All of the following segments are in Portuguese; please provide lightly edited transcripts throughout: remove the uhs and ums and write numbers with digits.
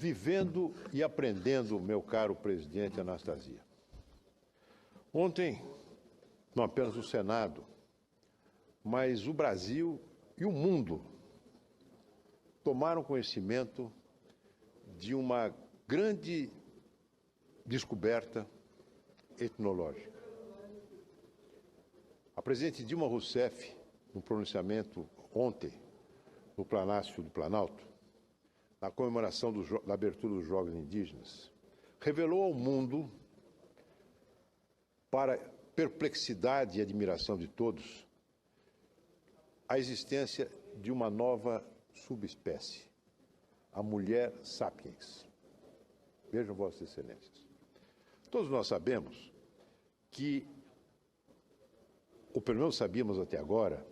Vivendo e aprendendo, meu caro presidente Anastasia. Ontem, não apenas o Senado, mas o Brasil e o mundo tomaram conhecimento de uma grande descoberta etnológica. A presidente Dilma Rousseff, no pronunciamento ontem, no Palácio do Planalto, na comemoração da abertura dos Jogos Indígenas, revelou ao mundo, para perplexidade e admiração de todos, a existência de uma nova subespécie, a mulher sapiens. Vejam, Vossas Excelências. Todos nós sabemos que, ou pelo menos sabíamos até agora,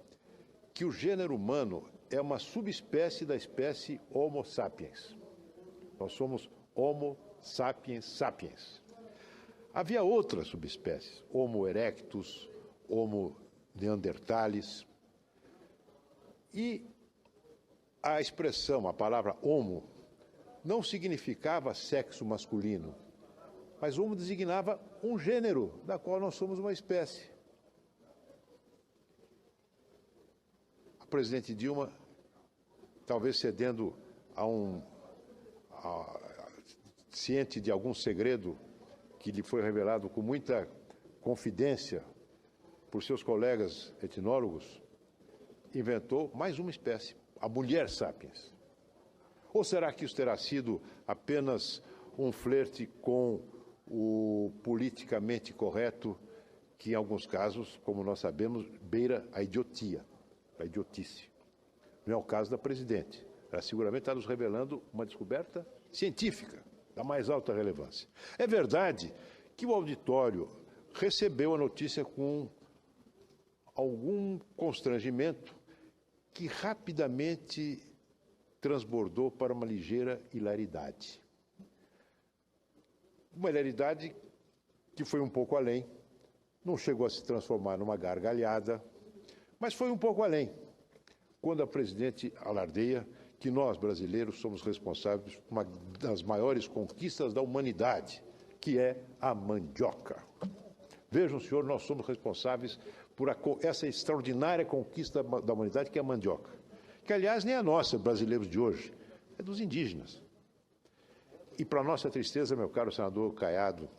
que o gênero humano é uma subespécie da espécie Homo sapiens. Nós somos Homo sapiens sapiens. Havia outras subespécies, Homo erectus, Homo neanderthalis. E a expressão, a palavra homo, não significava sexo masculino, mas homo designava um gênero, da qual nós somos uma espécie. A presidente Dilma, talvez cedendo ciente de algum segredo que lhe foi revelado com muita confidência por seus colegas etnólogos, inventou mais uma espécie, a mulher sapiens. Ou será que isso terá sido apenas um flerte com o politicamente correto, que em alguns casos, como nós sabemos, beira a idiotia, a idiotice? Não é o caso da presidente. Ela seguramente está nos revelando uma descoberta científica da mais alta relevância. É verdade que o auditório recebeu a notícia com algum constrangimento que rapidamente transbordou para uma ligeira hilaridade. Uma hilaridade que foi um pouco além, não chegou a se transformar numa gargalhada, mas foi um pouco além, quando a presidente alardeia que nós, brasileiros, somos responsáveis por uma das maiores conquistas da humanidade, que é a mandioca. Vejam, senhor, nós somos responsáveis por essa extraordinária conquista da humanidade, que é a mandioca. Que, aliás, nem é nossa, brasileiros de hoje, é dos indígenas. E, para nossa tristeza, meu caro senador Caiado,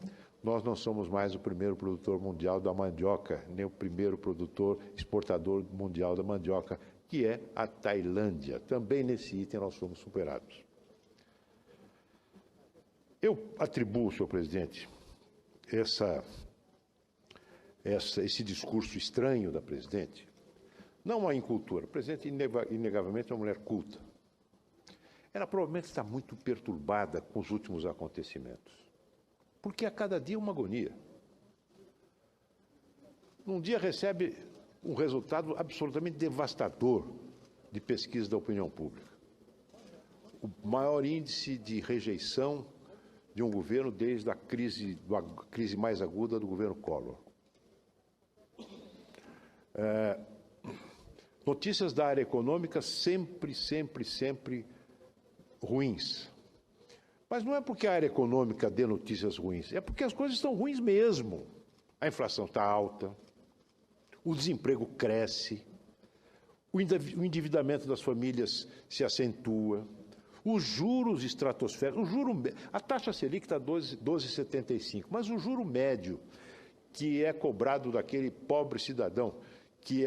nós não somos mais o primeiro produtor mundial da mandioca, nem o primeiro produtor exportador mundial da mandioca, que é a Tailândia. Também nesse item nós somos superados. Eu atribuo, senhor presidente, esse discurso estranho da presidente, não à incultura. A presidente, inegavelmente, é uma mulher culta. Ela provavelmente está muito perturbada com os últimos acontecimentos, porque a cada dia uma agonia. Num dia recebe um resultado absolutamente devastador de pesquisa da opinião pública. O maior índice de rejeição de um governo desde a crise mais aguda do governo Collor. Notícias da área econômica sempre ruins. Mas não é porque a área econômica dê notícias ruins, é porque as coisas estão ruins mesmo. A inflação está alta, o desemprego cresce, o endividamento das famílias se acentua, os juros estratosféricos, a taxa Selic está 12,75, mas o juro médio que é cobrado daquele pobre cidadão que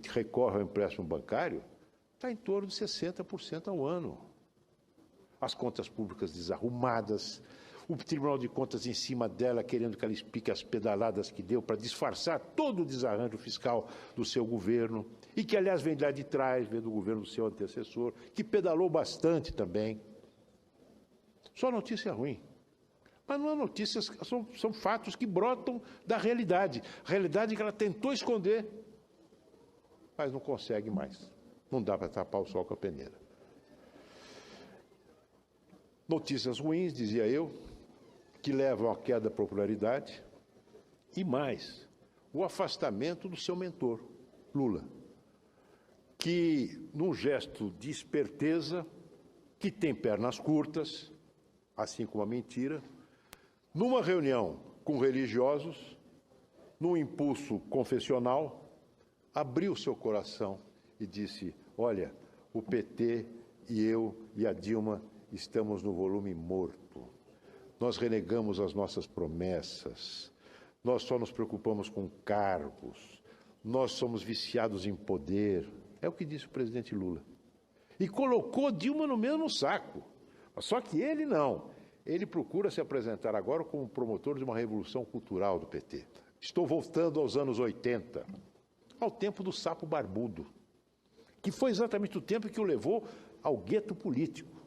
recorre ao empréstimo bancário está em torno de 60% ao ano. As contas públicas desarrumadas, o Tribunal de Contas em cima dela, querendo que ela explique as pedaladas que deu para disfarçar todo o desarranjo fiscal do seu governo, e que, aliás, vem lá de trás, vem do governo do seu antecessor, que pedalou bastante também. Só notícia ruim. Mas não é notícias, são fatos que brotam da realidade. Realidade que ela tentou esconder, mas não consegue mais. Não dá para tapar o sol com a peneira. Notícias ruins, dizia eu, que levam à queda da popularidade e mais, o afastamento do seu mentor, Lula, que, num gesto de esperteza, que tem pernas curtas, assim como a mentira, numa reunião com religiosos, num impulso confessional, abriu seu coração e disse: olha, o PT e eu e a Dilma estamos no volume morto. Nós renegamos as nossas promessas, nós só nos preocupamos com cargos, nós somos viciados em poder. É o que disse o presidente Lula. E colocou Dilma no mesmo saco. Só que ele não. Ele procura se apresentar agora como promotor de uma revolução cultural do PT. Estou voltando aos anos 80, ao tempo do sapo barbudo, que foi exatamente o tempo que o levou ao gueto político,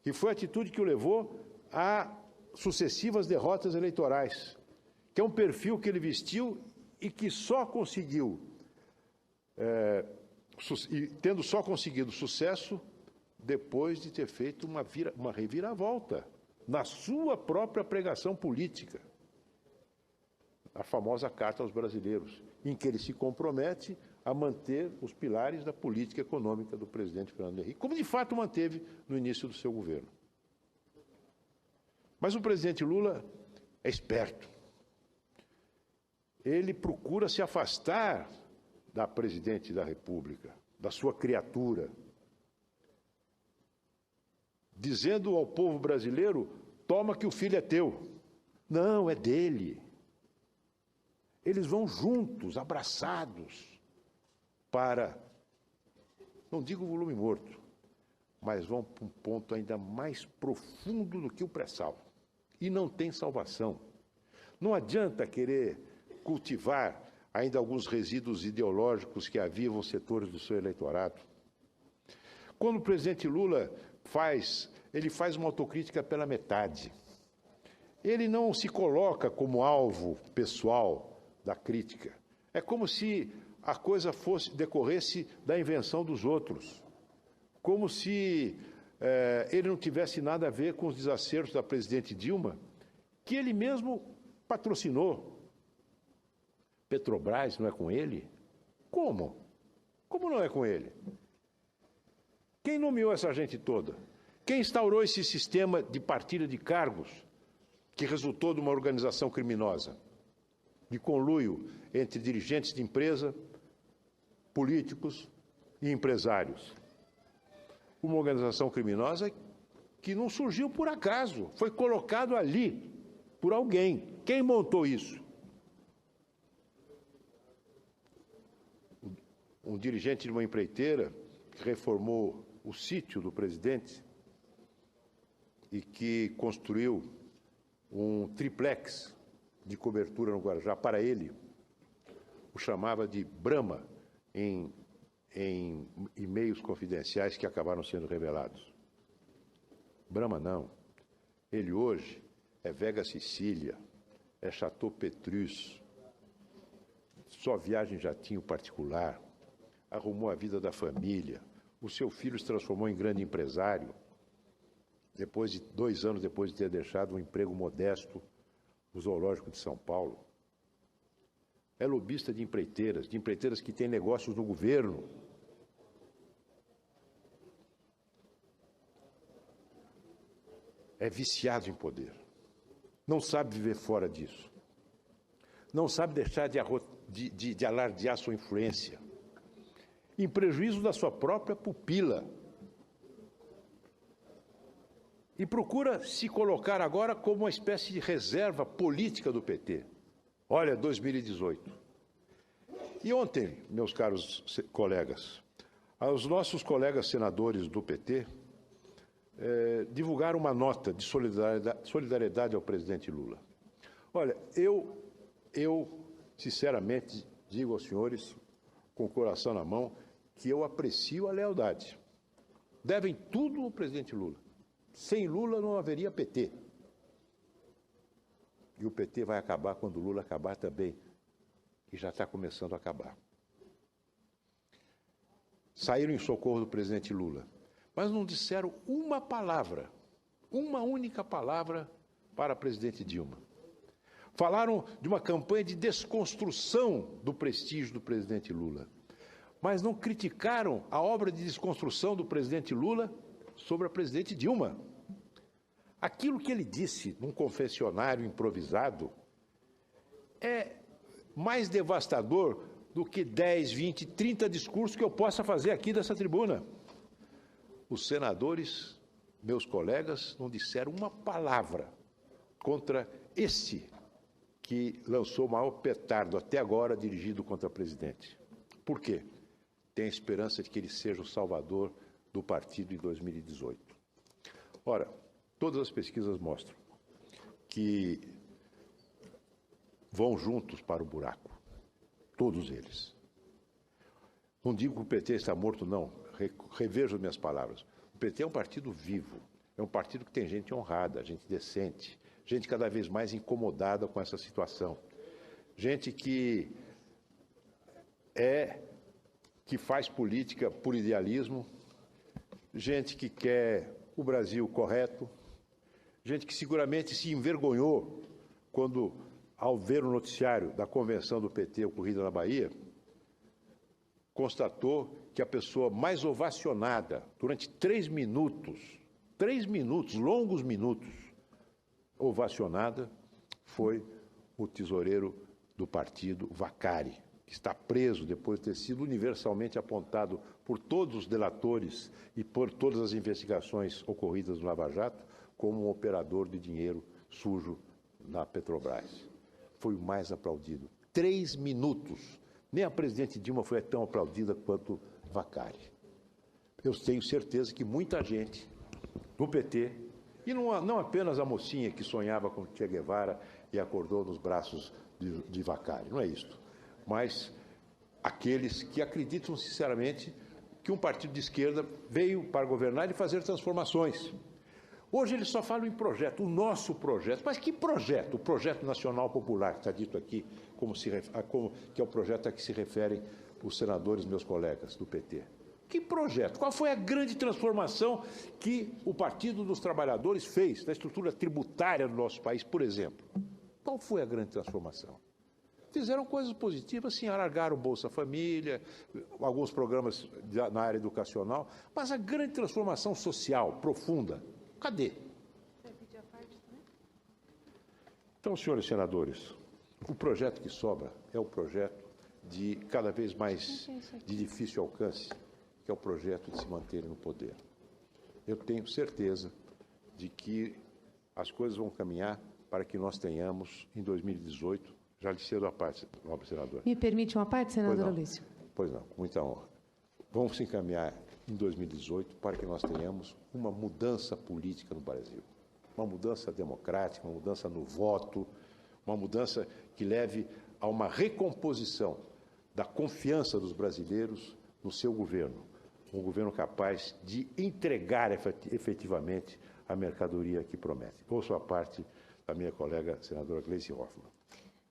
que foi a atitude que o levou a sucessivas derrotas eleitorais, que é um perfil que ele vestiu e que só conseguiu, tendo só conseguido sucesso depois de ter feito uma reviravolta na sua própria pregação política, a famosa Carta aos Brasileiros, em que ele se compromete a manter os pilares da política econômica do presidente Fernando Henrique, como de fato manteve no início do seu governo. Mas o presidente Lula é esperto. Ele procura se afastar da presidente da República, da sua criatura, dizendo ao povo brasileiro: toma que o filho é teu. Não, é dele. Eles vão juntos, abraçados, para, não digo volume morto, mas vão para um ponto ainda mais profundo do que o pré-sal. E não tem salvação. Não adianta querer cultivar ainda alguns resíduos ideológicos que avivam setores do seu eleitorado. Quando o presidente Lula ele faz uma autocrítica pela metade. Ele não se coloca como alvo pessoal da crítica. É como se a coisa decorresse da invenção dos outros. Como se ele não tivesse nada a ver com os desacertos da presidente Dilma, que ele mesmo patrocinou. Petrobras não é com ele? Como? Como não é com ele? Quem nomeou essa gente toda? Quem instaurou esse sistema de partilha de cargos que resultou de uma organização criminosa, de conluio entre dirigentes de empresa, políticos e empresários? Uma organização criminosa que não surgiu por acaso, foi colocado ali por alguém. Quem montou isso? Um dirigente de uma empreiteira que reformou o sítio do presidente e que construiu um triplex de cobertura no Guarujá para ele, o chamava de Brahma em e-mails confidenciais que acabaram sendo revelados. Brahma não. Ele hoje é Vega Sicília, é Chateau Petrus, só viaja em jatinho particular, arrumou a vida da família, o seu filho se transformou em grande empresário, 2 anos depois de ter deixado um emprego modesto no Zoológico de São Paulo. É lobista de empreiteiras que têm negócios no governo. É viciado em poder. Não sabe viver fora disso. Não sabe deixar de alardear sua influência, em prejuízo da sua própria pupila. E procura se colocar agora como uma espécie de reserva política do PT. Olha, 2018. E ontem, meus caros colegas, os nossos colegas senadores do PT divulgaram uma nota de solidariedade ao presidente Lula. Olha, eu sinceramente digo aos senhores, com o coração na mão, que eu aprecio a lealdade. Devem tudo ao presidente Lula. Sem Lula não haveria PT. E o PT vai acabar quando o Lula acabar também. E já está começando a acabar. Saíram em socorro do presidente Lula, mas não disseram uma palavra, uma única palavra para a presidente Dilma. Falaram de uma campanha de desconstrução do prestígio do presidente Lula, mas não criticaram a obra de desconstrução do presidente Lula sobre a presidente Dilma. Aquilo que ele disse num confessionário improvisado é mais devastador do que 10, 20, 30 discursos que eu possa fazer aqui dessa tribuna. Os senadores, meus colegas, não disseram uma palavra contra esse que lançou o maior petardo até agora dirigido contra o presidente. Por quê? Tem a esperança de que ele seja o salvador do partido em 2018. Ora, todas as pesquisas mostram que vão juntos para o buraco, todos eles. Não digo que o PT está morto, não, revejo as minhas palavras. O PT é um partido vivo, é um partido que tem gente honrada, gente decente, gente cada vez mais incomodada com essa situação, gente que faz política por idealismo, gente que quer o Brasil correto, gente que seguramente se envergonhou quando, ao ver o noticiário da convenção do PT ocorrida na Bahia, constatou que a pessoa mais ovacionada durante 3 minutos, longos minutos, ovacionada, foi o tesoureiro do partido, Vacari, que está preso depois de ter sido universalmente apontado por todos os delatores e por todas as investigações ocorridas no Lava Jato como um operador de dinheiro sujo na Petrobras. Foi o mais aplaudido. 3 minutos. Nem a presidente Dilma foi tão aplaudida quanto Vacari. Eu tenho certeza que muita gente do PT, e não apenas a mocinha que sonhava com Che Guevara e acordou nos braços de Vacari, não é isto, mas aqueles que acreditam sinceramente que um partido de esquerda veio para governar e fazer transformações. Hoje eles só falam em projeto, o nosso projeto. Mas que projeto? O Projeto Nacional Popular, que está dito aqui, que é o projeto a que se referem os senadores, meus colegas do PT. Que projeto? Qual foi a grande transformação que o Partido dos Trabalhadores fez na estrutura tributária do nosso país, por exemplo? Qual foi a grande transformação? Fizeram coisas positivas, sim, alargaram o Bolsa Família, alguns programas na área educacional, mas a grande transformação social, profunda, cadê? Então, senhores senadores, o projeto que sobra é o projeto de cada vez mais de difícil alcance, que é o projeto de se manterem no poder. Eu tenho certeza de que as coisas vão caminhar para que nós tenhamos, em 2018, já lhe cedo a parte, nobre senador. Me permite uma parte, senadora Luísio? Pois não, com muita honra. Vamos se encaminhar em 2018 para que nós tenhamos uma mudança política no Brasil. Uma mudança democrática, uma mudança no voto, uma mudança que leve a uma recomposição da confiança dos brasileiros no seu governo. Um governo capaz de entregar efetivamente a mercadoria que promete. Ouço a parte da minha colega senadora Gleisi Hoffmann.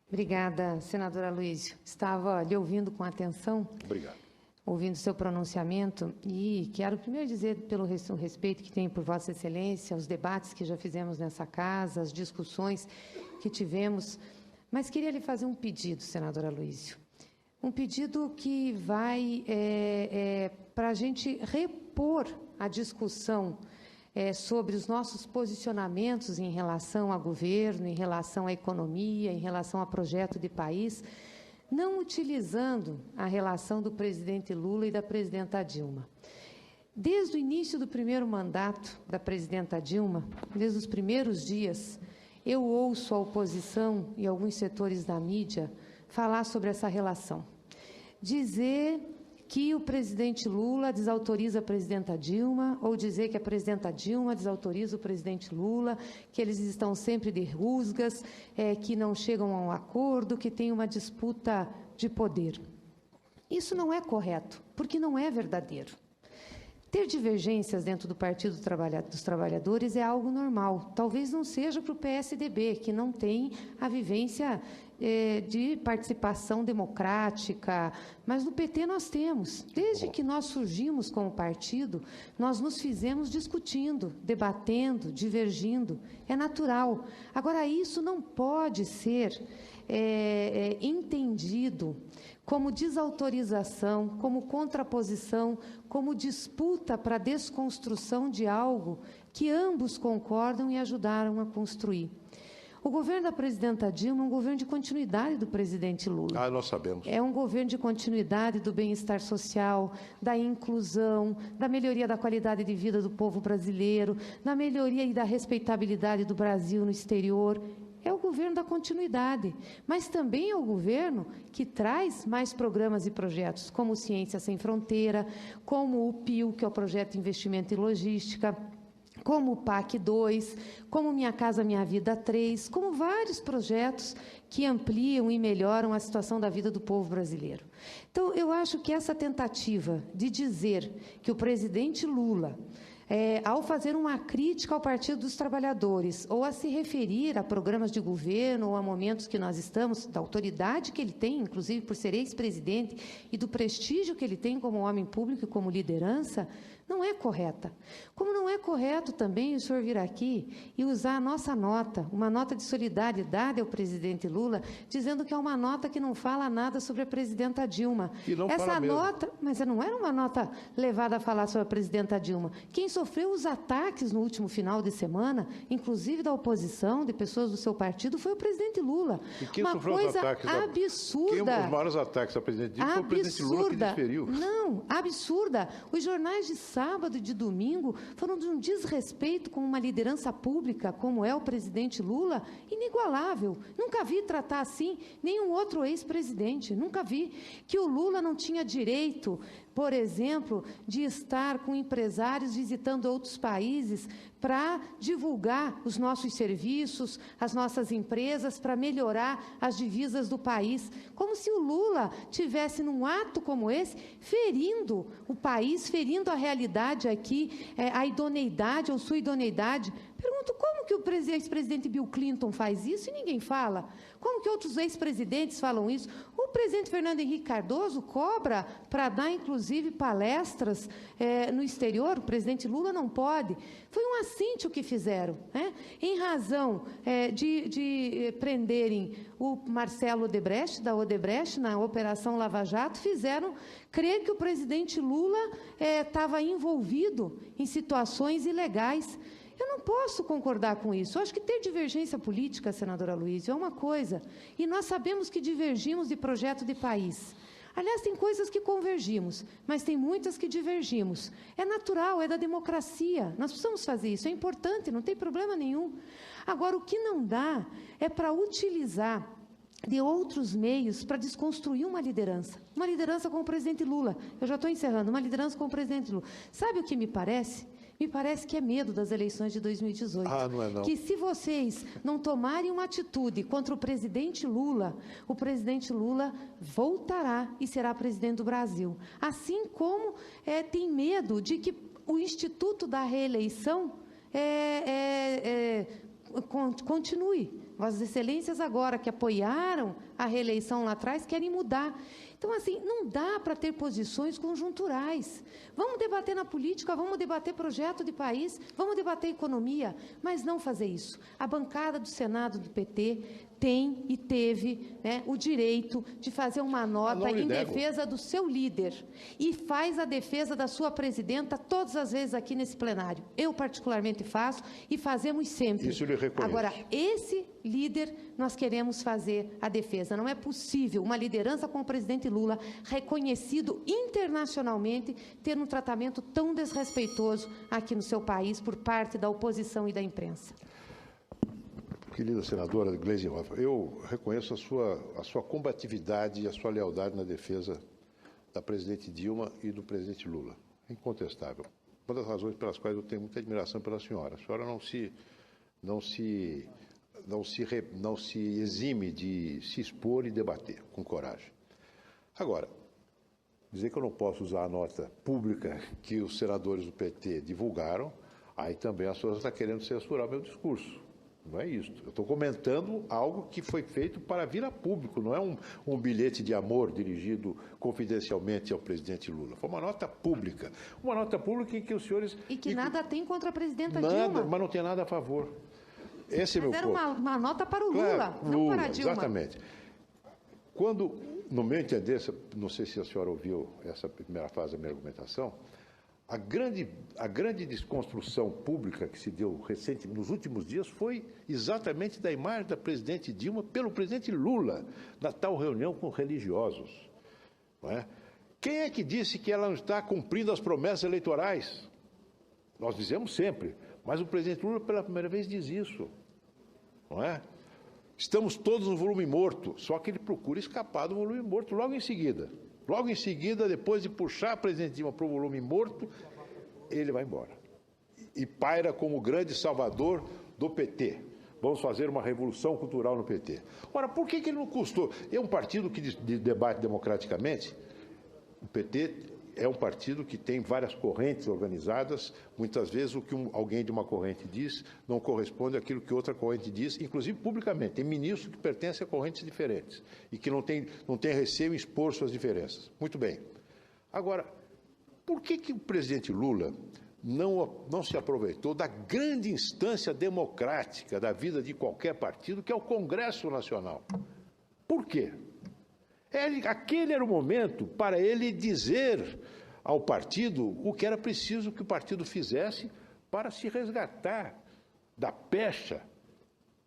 Obrigada, senadora Luísio. Estava lhe ouvindo com atenção. Obrigado. Ouvindo seu pronunciamento e quero primeiro dizer pelo respeito que tenho por Vossa Excelência, os debates que já fizemos nessa casa, as discussões que tivemos, mas queria lhe fazer um pedido, senadora Luísio. Um pedido que vai para a gente repor a discussão sobre os nossos posicionamentos em relação ao governo, em relação à economia, em relação a projeto de país, não utilizando a relação do presidente Lula e da presidenta Dilma. Desde o início do primeiro mandato da presidenta Dilma, desde os primeiros dias, eu ouço a oposição e alguns setores da mídia falar sobre essa relação. Dizer que o presidente Lula desautoriza a presidenta Dilma, ou dizer que a presidenta Dilma desautoriza o presidente Lula, que eles estão sempre de rusgas, que não chegam a um acordo, que tem uma disputa de poder. Isso não é correto, porque não é verdadeiro. Ter divergências dentro do Partido dos Trabalhadores é algo normal. Talvez não seja para o PSDB, que não tem a vivência de participação democrática, mas no PT nós temos. Desde que nós surgimos como partido, nós nos fizemos discutindo, debatendo, divergindo. É natural. Agora, isso não pode ser entendido como desautorização, como contraposição, como disputa para a desconstrução de algo que ambos concordam e ajudaram a construir. O governo da presidenta Dilma é um governo de continuidade do presidente Lula. Ah, nós sabemos. É um governo de continuidade do bem-estar social, da inclusão, da melhoria da qualidade de vida do povo brasileiro, da melhoria e da respeitabilidade do Brasil no exterior. É o governo da continuidade, mas também é o governo que traz mais programas e projetos, como Ciência Sem Fronteira, como o PIO, que é o Projeto de Investimento em Logística, como o PAC 2, como Minha Casa Minha Vida 3, como vários projetos que ampliam e melhoram a situação da vida do povo brasileiro. Então, eu acho que essa tentativa de dizer que o presidente Lula, ao fazer uma crítica ao Partido dos Trabalhadores, ou a se referir a programas de governo, ou a momentos que nós estamos, da autoridade que ele tem, inclusive por ser ex-presidente, e do prestígio que ele tem como homem público e como liderança, não é correta. Como não é correto também o senhor vir aqui e usar a nossa nota, uma nota de solidariedade ao presidente Lula, dizendo que é uma nota que não fala nada sobre a presidenta Dilma. E não Essa fala mesmo. nota, mas não era uma nota levada a falar sobre a presidenta Dilma. Quem sofreu os ataques no último final de semana, inclusive da oposição, de pessoas do seu partido, foi o presidente Lula. E quem uma sofreu coisa os ataques? absurda. Os maiores ataques à presidente Dilma foi o presidente Lula que desferiu. Não, absurda. Os jornais de sábado e de domingo foram de um desrespeito com uma liderança pública, como é o presidente Lula, inigualável. Nunca vi tratar assim nenhum outro ex-presidente. Nunca vi que o Lula não tinha direito, por exemplo, de estar com empresários visitando outros países para divulgar os nossos serviços, as nossas empresas, para melhorar as divisas do país. Como se o Lula tivesse, num ato como esse, ferindo o país, ferindo a realidade aqui, a idoneidade ou sua idoneidade. Pergunto, como que o ex-presidente Bill Clinton faz isso e ninguém fala? Como que outros ex-presidentes falam isso? O presidente Fernando Henrique Cardoso cobra para dar, inclusive, palestras no exterior. O presidente Lula não pode. Foi um assinte o que fizeram, né? Em razão de prenderem o Marcelo Odebrecht, da Odebrecht, na Operação Lava Jato, fizeram crer que o presidente Lula estava envolvido em situações ilegais. Eu não posso concordar com isso. Eu acho que ter divergência política, senadora Luísa, é uma coisa. E nós sabemos que divergimos de projeto de país. Aliás, tem coisas que convergimos, mas tem muitas que divergimos. É natural, é da democracia. Nós precisamos fazer isso, é importante, não tem problema nenhum. Agora, o que não dá é para utilizar de outros meios para desconstruir uma liderança como o presidente Lula. Eu já estou encerrando, uma liderança como o presidente Lula. Sabe o que me parece? Me parece que é medo das eleições de 2018. Ah, não é não. Que se vocês não tomarem uma atitude contra o presidente Lula voltará e será presidente do Brasil. Assim como tem medo de que o Instituto da Reeleição continue. Vossas Excelências agora, que apoiaram a reeleição lá atrás, querem mudar. Então, assim, não dá para ter posições conjunturais. Vamos debater na política, vamos debater projeto de país, vamos debater economia, mas não fazer isso. A bancada do Senado do PT tem e teve o direito de fazer uma nota em defesa do seu líder e faz a defesa da sua presidenta todas as vezes aqui nesse plenário. Eu, particularmente, faço e fazemos sempre. Isso lhe reconheço. Agora, esse líder, nós queremos fazer a defesa. Não é possível uma liderança como o presidente Lula, reconhecido internacionalmente, ter um tratamento tão desrespeitoso aqui no seu país por parte da oposição e da imprensa. Querida senadora Gleisi Hoffmann, eu reconheço a sua combatividade e a sua lealdade na defesa da presidente Dilma e do presidente Lula. Incontestável. Uma das razões pelas quais eu tenho muita admiração pela senhora. A senhora não se exime de se expor e debater com coragem. Agora, dizer que eu não posso usar a nota pública que os senadores do PT divulgaram, aí também a senhora está querendo censurar meu discurso. Não é isso. Eu estou comentando algo que foi feito para vir a público, não é um bilhete de amor dirigido confidencialmente ao presidente Lula. Foi uma nota pública. Uma nota pública em que os senhores... E que nada tem contra a presidenta Dilma. Dilma. Mas não tem nada a favor. Esse é meu ponto. Mas era uma nota para o Lula, não para a Dilma. Exatamente. Quando no meu entender, não sei se a senhora ouviu essa primeira fase da minha argumentação, a grande desconstrução pública que se deu nos últimos dias foi exatamente da imagem da presidente Dilma pelo presidente Lula, na tal reunião com religiosos. Não é? Quem é que disse que ela não está cumprindo as promessas eleitorais? Nós dizemos sempre, mas o presidente Lula pela primeira vez diz isso. Não é? Estamos todos no volume morto, só que ele procura escapar do volume morto logo em seguida. Logo em seguida, depois de puxar a presidente Dilma para o volume morto, ele vai embora. E paira como o grande salvador do PT. Vamos fazer uma revolução cultural no PT. Ora, por que ele não custou? É um partido que debate democraticamente. O PT é um partido que tem várias correntes organizadas. Muitas vezes o que alguém de uma corrente diz não corresponde àquilo que outra corrente diz, inclusive publicamente. Tem ministros que pertencem a correntes diferentes e que não tem receio em expor suas diferenças. Muito bem. Agora, por que o presidente Lula não se aproveitou da grande instância democrática da vida de qualquer partido, que é o Congresso Nacional? Por quê? Aquele era o momento para ele dizer ao partido o que era preciso que o partido fizesse para se resgatar da pecha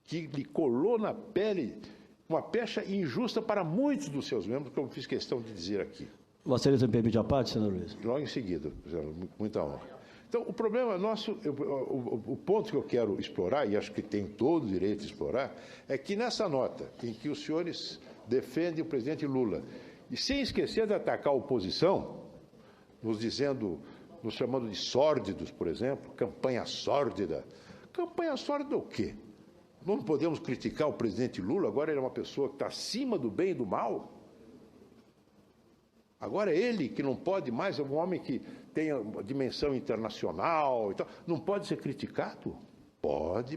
que lhe colou na pele, uma pecha injusta para muitos dos seus membros, como fiz questão de dizer aqui. Vossa Excelência me permite a parte, senador Luiz? Logo em seguida, muita honra. Então, o problema nosso, o ponto que eu quero explorar, e acho que tem todo o direito de explorar, é que nessa nota em que os senhores defendem o presidente Lula, e sem esquecer de atacar a oposição, nos chamando de sórdidos, por exemplo, campanha sórdida. Campanha sórdida o quê? Não podemos criticar o presidente Lula, agora ele é uma pessoa que está acima do bem e do mal? Agora é ele que não pode mais, é um homem que tem uma dimensão internacional e tal, não pode ser criticado? Pode,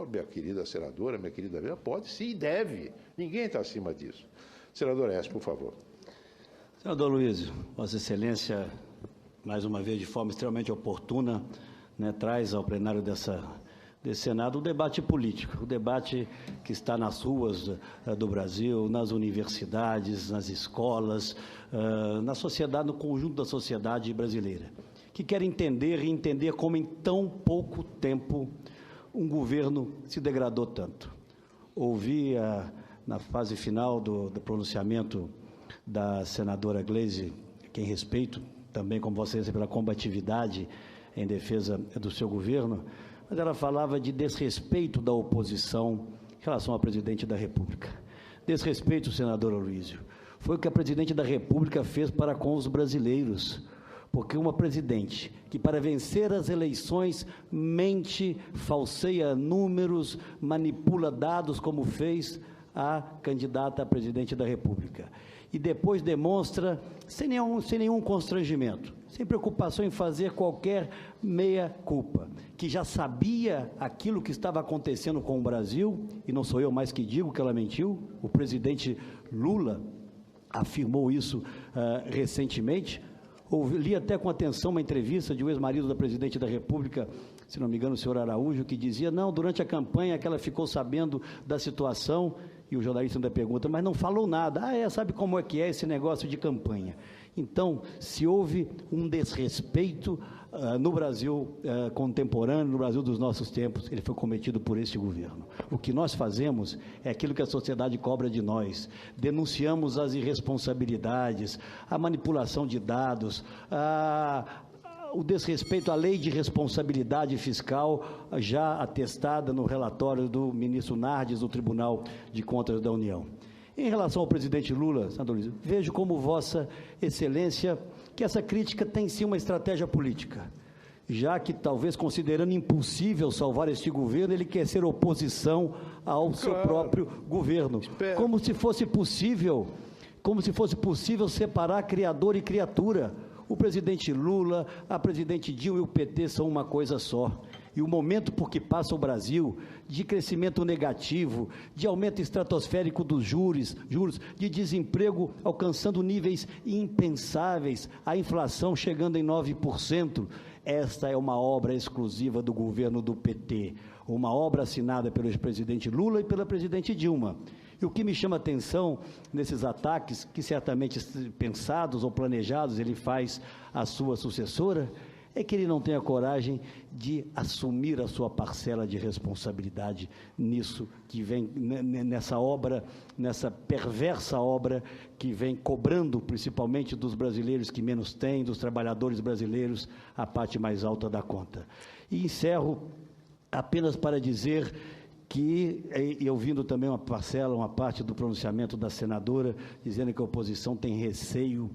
minha querida senadora, minha querida amiga, pode sim e deve. Ninguém está acima disso. Senador Aécio, por favor. Senador Luiz, Vossa Excelência, mais uma vez de forma extremamente oportuna, né, traz ao plenário desse Senado o debate político, o debate que está nas ruas do Brasil, nas universidades, nas escolas, na sociedade, no conjunto da sociedade brasileira, que quer entender como em tão pouco tempo um governo se degradou tanto. Ouvi na fase final do pronunciamento da senadora Gleisi, quem respeito, também como Vossa Excelência, pela combatividade em defesa do seu governo, mas ela falava de desrespeito da oposição em relação ao presidente da República. Desrespeito, senador Aloysio, foi o que a presidente da República fez para com os brasileiros, porque uma presidente que, para vencer as eleições, mente, falseia números, manipula dados, como fez a candidata a presidente da República, e depois demonstra, sem nenhum constrangimento, sem preocupação em fazer qualquer meia-culpa, que já sabia aquilo que estava acontecendo com o Brasil, e não sou eu mais que digo que ela mentiu, o presidente Lula afirmou isso recentemente. Li até com atenção uma entrevista de um ex-marido da presidente da República, se não me engano, o senhor Araújo, que dizia, não, durante a campanha que ela ficou sabendo da situação, e o jornalista ainda pergunta, mas não falou nada. Sabe como é que é esse negócio de campanha? Então, se houve um desrespeito no Brasil contemporâneo, no Brasil dos nossos tempos, ele foi cometido por este governo. O que nós fazemos é aquilo que a sociedade cobra de nós. Denunciamos as irresponsabilidades, a manipulação de dados, o desrespeito à lei de responsabilidade fiscal, já atestada no relatório do ministro Nardes, do Tribunal de Contas da União. Em relação ao presidente Lula, senador Luiz, vejo como Vossa Excelência que essa crítica tem sim uma estratégia política, já que, talvez considerando impossível salvar este governo, ele quer ser oposição ao seu próprio governo, como se fosse possível separar criador e criatura. O presidente Lula, a presidente Dilma e o PT são uma coisa só. E o momento por que passa o Brasil, de crescimento negativo, de aumento estratosférico dos juros, de desemprego alcançando níveis impensáveis, a inflação chegando em 9%, esta é uma obra exclusiva do governo do PT, uma obra assinada pelo ex-presidente Lula e pela presidente Dilma. E o que me chama a atenção nesses ataques, que certamente pensados ou planejados ele faz à sua sucessora, é que ele não tem a coragem de assumir a sua parcela de responsabilidade nisso que vem, nessa obra, nessa perversa obra que vem cobrando, principalmente dos brasileiros que menos têm, dos trabalhadores brasileiros, a parte mais alta da conta. E encerro apenas para dizer que, e ouvindo também uma parte do pronunciamento da senadora, dizendo que a oposição tem receio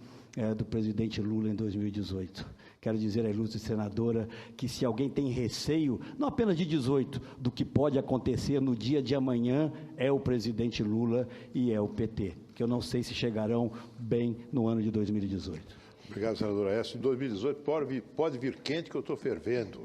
do presidente Lula em 2018. Quero dizer à ilustre senadora que se alguém tem receio, não apenas de 18, do que pode acontecer no dia de amanhã, é o presidente Lula e é o PT, que eu não sei se chegarão bem no ano de 2018. Obrigado, senador Aécio. Em 2018 pode vir quente que eu estou fervendo.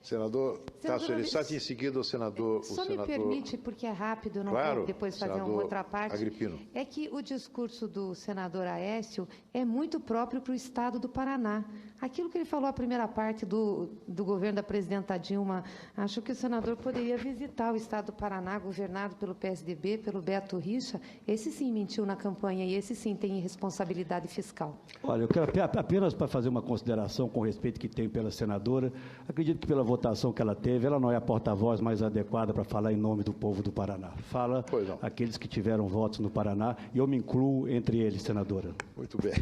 Senador Tasso Gereissati, em seguida o senador... Só me permite, porque é rápido, não vou depois fazer uma outra parte. Agripino. É que o discurso do senador Aécio é muito próprio para o Estado do Paraná. Aquilo que ele falou, a primeira parte do governo da presidenta Dilma, acho que o senador poderia visitar o Estado do Paraná, governado pelo PSDB, pelo Beto Richa. Esse sim mentiu na campanha e esse sim tem responsabilidade fiscal. Olha, eu quero apenas para fazer uma consideração com o respeito que tenho pela senadora. Acredito que pela votação que ela teve, ela não é a porta-voz mais adequada para falar em nome do povo do Paraná. Fala aqueles que tiveram votos no Paraná, e eu me incluo entre eles, senadora. Muito bem.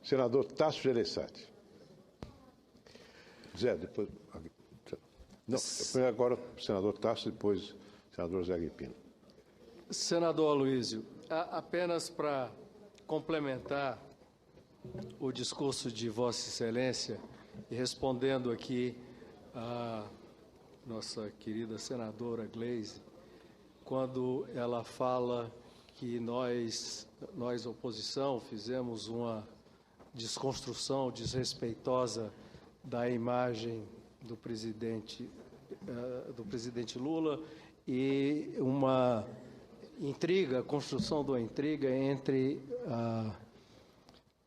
Senador Tasso Gereissati. Zé, depois... Não, agora o senador Tasso, depois o senador Zé Agripino. Senador Aloysio, apenas para complementar o discurso de Vossa Excelência e respondendo aqui a nossa querida senadora Gleisi, quando ela fala que nós oposição, fizemos uma desconstrução desrespeitosa da imagem do presidente Lula e uma intriga, construção de uma intriga entre a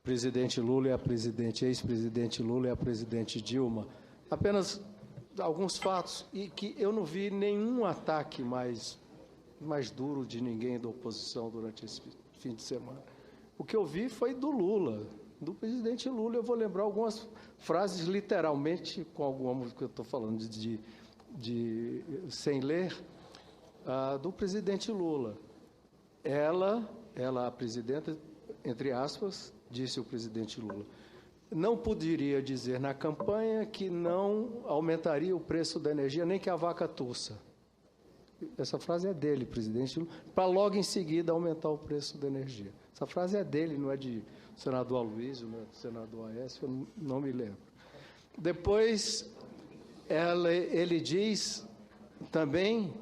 presidente Lula e a ex-presidente Lula e a presidente Dilma. Apenas alguns fatos, e que eu não vi nenhum ataque mais duro de ninguém da oposição durante esse fim de semana. O que eu vi foi do Lula, do presidente Lula. Eu vou lembrar algumas frases literalmente, com alguma que eu estou falando sem ler, do presidente Lula. Ela, a presidenta, entre aspas, disse o presidente Lula, não poderia dizer na campanha que não aumentaria o preço da energia, nem que a vaca tussa. Essa frase é dele, presidente Lula, para logo em seguida aumentar o preço da energia. Essa frase é dele, não é de senador Aloysio, não é do senador Aécio, eu não me lembro. Depois, ele diz também,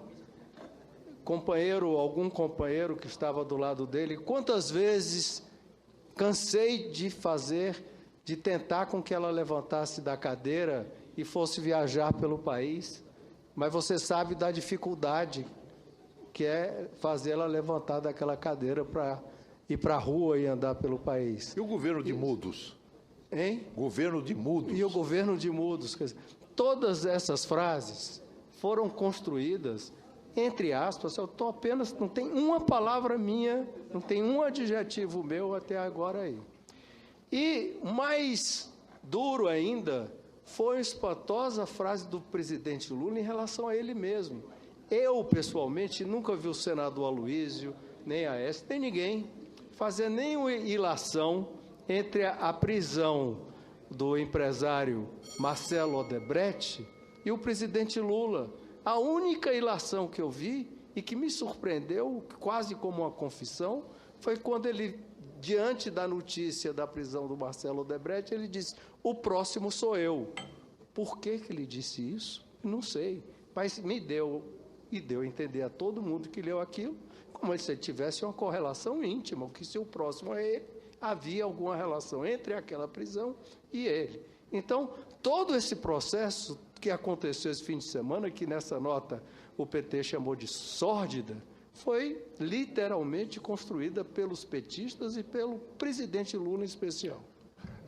algum companheiro que estava do lado dele, quantas vezes cansei de tentar com que ela levantasse da cadeira e fosse viajar pelo país, mas você sabe da dificuldade que é fazer ela levantar daquela cadeira para ir para a rua e andar pelo país. E o governo de mudos? Hein? Governo de mudos. E o governo de mudos. Quer dizer, todas essas frases foram construídas, entre aspas, eu estou apenas, não tem uma palavra minha, não tem um adjetivo meu até agora aí. E mais duro ainda foi a espantosa frase do presidente Lula em relação a ele mesmo. Eu, pessoalmente, nunca vi o senador Aloysio, nem a Aécio, nem ninguém fazer nenhuma ilação entre a prisão do empresário Marcelo Odebrecht e o presidente Lula. A única ilação que eu vi e que me surpreendeu, quase como uma confissão, foi quando ele, diante da notícia da prisão do Marcelo Odebrecht, ele disse, o próximo sou eu. Por que ele disse isso? Não sei, mas deu a entender a todo mundo que leu aquilo, como se ele tivesse uma correlação íntima, que se o próximo é ele, havia alguma relação entre aquela prisão e ele. Então, todo esse processo que aconteceu esse fim de semana, que nessa nota o PT chamou de sórdida, foi literalmente construída pelos petistas e pelo presidente Lula em especial.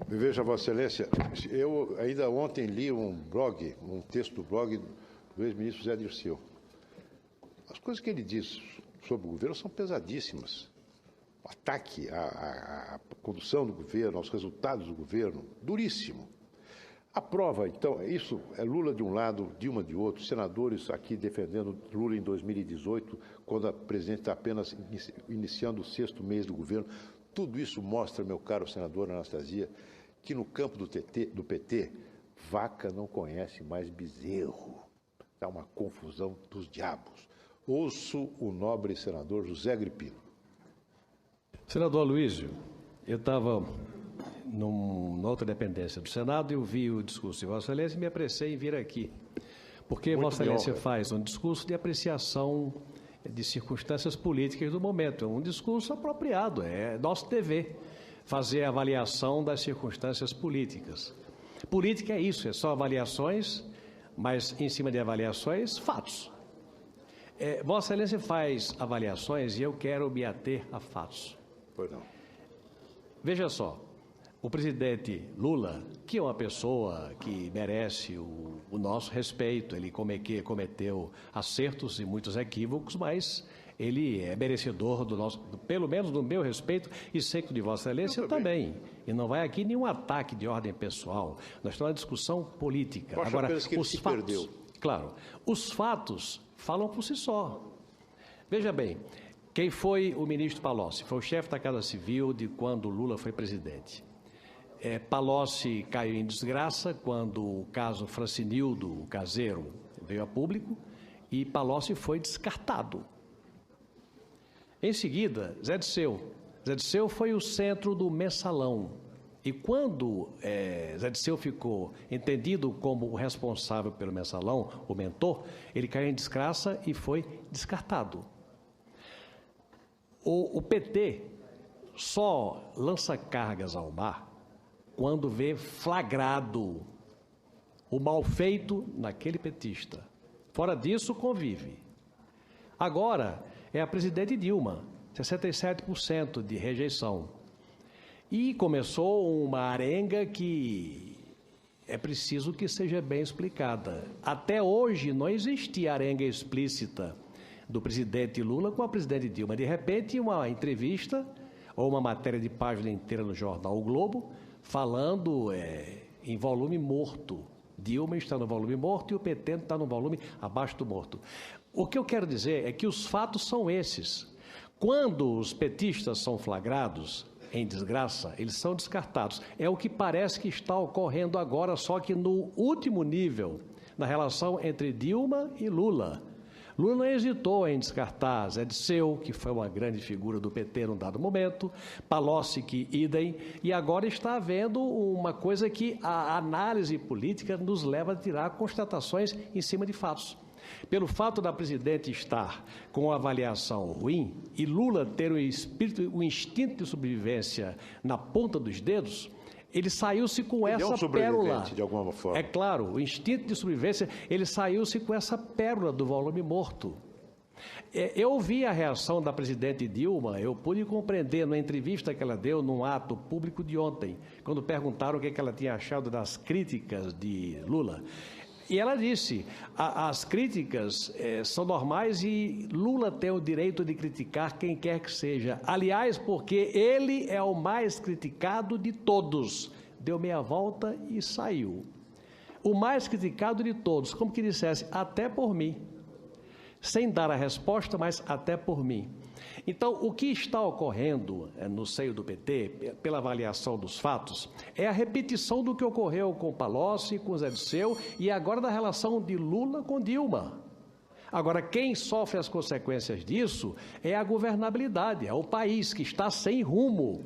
Veja, Vossa Excelência, eu ainda ontem li um texto do blog do ex-ministro Zé Dirceu. As coisas que ele diz sobre o governo são pesadíssimas. O ataque à condução do governo, aos resultados do governo, duríssimo. A prova, então, isso é Lula de um lado, Dilma de outro, senadores aqui defendendo Lula em 2018, quando a presidente está apenas iniciando o 6º mês do governo. Tudo isso mostra, meu caro senador Anastasia, que no campo do PT, vaca não conhece mais bezerro. Está uma confusão dos diabos. Ouço o nobre senador José Agripino. Senador Aloysio, eu estava numa outra dependência do Senado e eu vi o discurso de Vossa Excelência e me apressei em vir aqui. Porque Vossa Excelência faz um discurso de apreciação de circunstâncias políticas do momento. É um discurso apropriado, é nosso dever fazer a avaliação das circunstâncias políticas. Política é isso, é só avaliações, mas em cima de avaliações, fatos. Vossa Excelência faz avaliações e eu quero me ater a fatos. Pois não. Veja só, o presidente Lula, que é uma pessoa que merece o nosso respeito, ele cometeu acertos e muitos equívocos, mas ele é merecedor do nosso, pelo menos do meu respeito, e sei que de Vossa Excelência também. E não vai aqui nenhum ataque de ordem pessoal. Nós estamos numa discussão política. Agora, que os fatos, perdeu. Claro, os fatos falam por si só. Veja bem, quem foi o ministro Palocci? Foi o chefe da Casa Civil de quando Lula foi presidente. Palocci caiu em desgraça quando o caso Francinildo, o caseiro, veio a público e Palocci foi descartado. Em seguida, Zé Disseu. Zé Disseu foi o centro do mensalão. E quando Zé Disseu ficou entendido como o responsável pelo mensalão, o mentor, ele caiu em desgraça e foi descartado. O PT só lança cargas ao mar quando vê flagrado o mal feito naquele petista. Fora disso, convive. Agora, é a presidente Dilma, 67% de rejeição. E começou uma arenga que é preciso que seja bem explicada. Até hoje não existia arenga explícita do presidente Lula com a presidente Dilma. De repente, uma entrevista ou uma matéria de página inteira no jornal O Globo, falando em volume morto. Dilma está no volume morto e o PT está no volume abaixo do morto. O que eu quero dizer é que os fatos são esses. Quando os petistas são flagrados em desgraça, eles são descartados. É o que parece que está ocorrendo agora, só que no último nível, na relação entre Dilma e Lula. Lula não hesitou em descartar Zé Disseu, que foi uma grande figura do PT num dado momento, Palocci, que idem, e agora está havendo uma coisa que a análise política nos leva a tirar constatações em cima de fatos. Pelo fato da presidente estar com a avaliação ruim e Lula ter o instinto de sobrevivência na ponta dos dedos, ele saiu-se com essa pérola. De alguma forma. É claro, o instinto de sobrevivência, ele saiu-se com essa pérola do volume morto. Eu vi a reação da presidente Dilma, eu pude compreender na entrevista que ela deu num ato público de ontem, quando perguntaram o que ela tinha achado das críticas de Lula. E ela disse, as críticas são normais e Lula tem o direito de criticar quem quer que seja. Aliás, porque ele é o mais criticado de todos. Deu meia volta e saiu. O mais criticado de todos, como que dissesse, até por mim. Sem dar a resposta, mas até por mim. Então, o que está ocorrendo no seio do PT, pela avaliação dos fatos, é a repetição do que ocorreu com Palocci, com Zé Disseu e agora da relação de Lula com Dilma. Agora, quem sofre as consequências disso é a governabilidade, é o país que está sem rumo.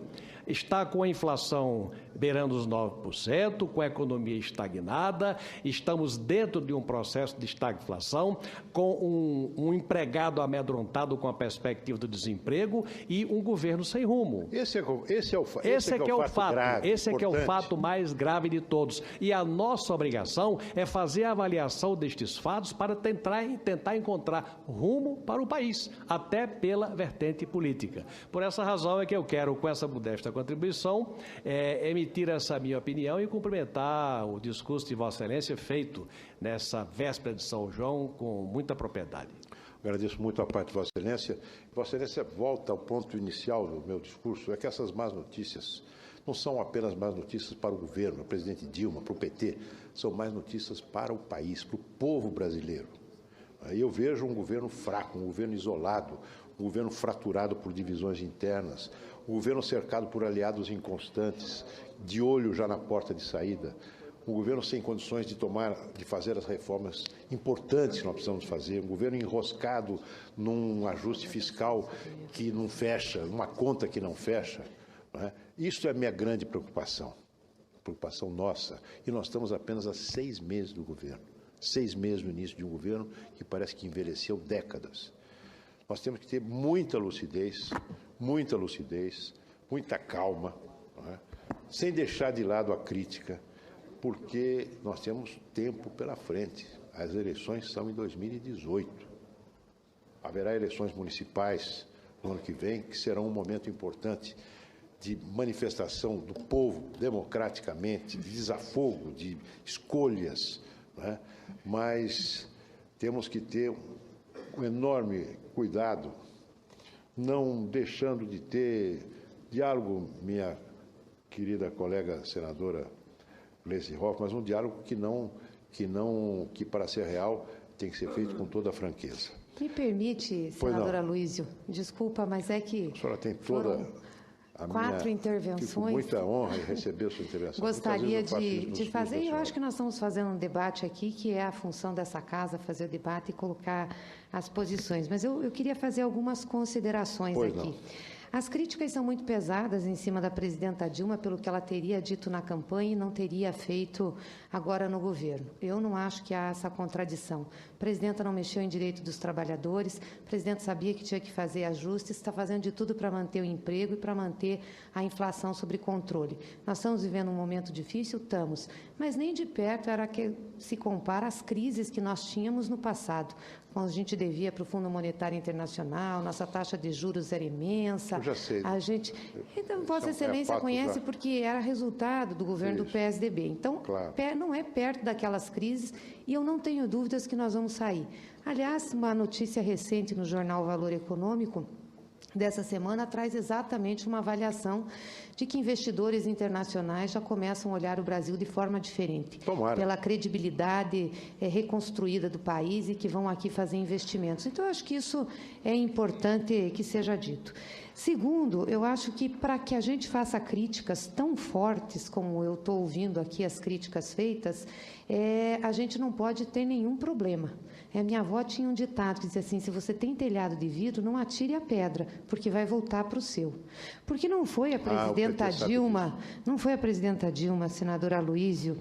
Está com a inflação beirando os 9%, com a economia estagnada, estamos dentro de um processo de estagflação, com um empregado amedrontado com a perspectiva do desemprego e um governo sem rumo. Esse é o fato grave, esse é que é o fato mais grave de todos. E a nossa obrigação é fazer a avaliação destes fatos para tentar encontrar rumo para o país, até pela vertente política. Por essa razão é que eu quero, com essa modesta contribuição, emitir essa minha opinião e cumprimentar o discurso de Vossa Excelência feito nessa véspera de São João com muita propriedade. Agradeço muito a parte de Vossa Excelência. Vossa Excelência volta ao ponto inicial do meu discurso, é que essas más notícias não são apenas más notícias para o governo, a presidente Dilma, para o PT, são más notícias para o país, para o povo brasileiro. Aí eu vejo um governo fraco, um governo isolado, um governo fraturado por divisões internas, um governo cercado por aliados inconstantes, de olho já na porta de saída, um governo sem condições de fazer as reformas importantes que nós precisamos fazer, um governo enroscado num ajuste fiscal que não fecha, uma conta que não fecha. Não é? Isso é a minha grande preocupação nossa. E nós estamos apenas há 6 meses do governo, 6 meses no início de um governo que parece que envelheceu décadas. Nós temos que ter muita lucidez, muita calma, não é? Sem deixar de lado a crítica, porque nós temos tempo pela frente. As eleições são em 2018. Haverá eleições municipais no ano que vem, que serão um momento importante de manifestação do povo democraticamente, de desafogo, de escolhas, né? Mas temos que ter um enorme cuidado, não deixando de ter diálogo, minha querida colega senadora Gleisi Hoffmann, mas um diálogo que para ser real tem que ser feito com toda a franqueza. Me permite, senadora Luísio, desculpa, mas é que a senhora tem toda a 4 intervenções. Fico com muita honra em receber a sua intervenção. Gostaria de fazer, e eu acho que nós estamos fazendo um debate aqui, que é a função dessa casa, fazer o debate e colocar as posições. Mas eu queria fazer algumas considerações aqui. Não. As críticas são muito pesadas em cima da presidenta Dilma pelo que ela teria dito na campanha e não teria feito agora no governo. Eu não acho que há essa contradição. A presidenta não mexeu em direito dos trabalhadores, a presidenta sabia que tinha que fazer ajustes, está fazendo de tudo para manter o emprego e para manter a inflação sob controle. Nós estamos vivendo um momento difícil? Estamos, mas nem de perto era que se compara às crises que nós tínhamos no passado, quando a gente devia para o Fundo Monetário Internacional, nossa taxa de juros era imensa. Eu já sei. Então, Vossa Excelência conhece porque era resultado do governo do PSDB. Então, claro, não é perto daquelas crises e eu não tenho dúvidas que nós vamos sair. Aliás, uma notícia recente no jornal Valor Econômico dessa semana traz exatamente uma avaliação de que investidores internacionais já começam a olhar o Brasil de forma diferente. Tomara. Pela credibilidade reconstruída do país e que vão aqui fazer investimentos. Então, eu acho que isso é importante que seja dito. Segundo, eu acho que para que a gente faça críticas tão fortes como eu estou ouvindo aqui as críticas feitas, a gente não pode ter nenhum problema. Minha avó tinha um ditado que dizia assim: se você tem telhado de vidro, não atire a pedra, porque vai voltar para o seu. Porque não foi a presidenta Dilma, senadora Aloísio,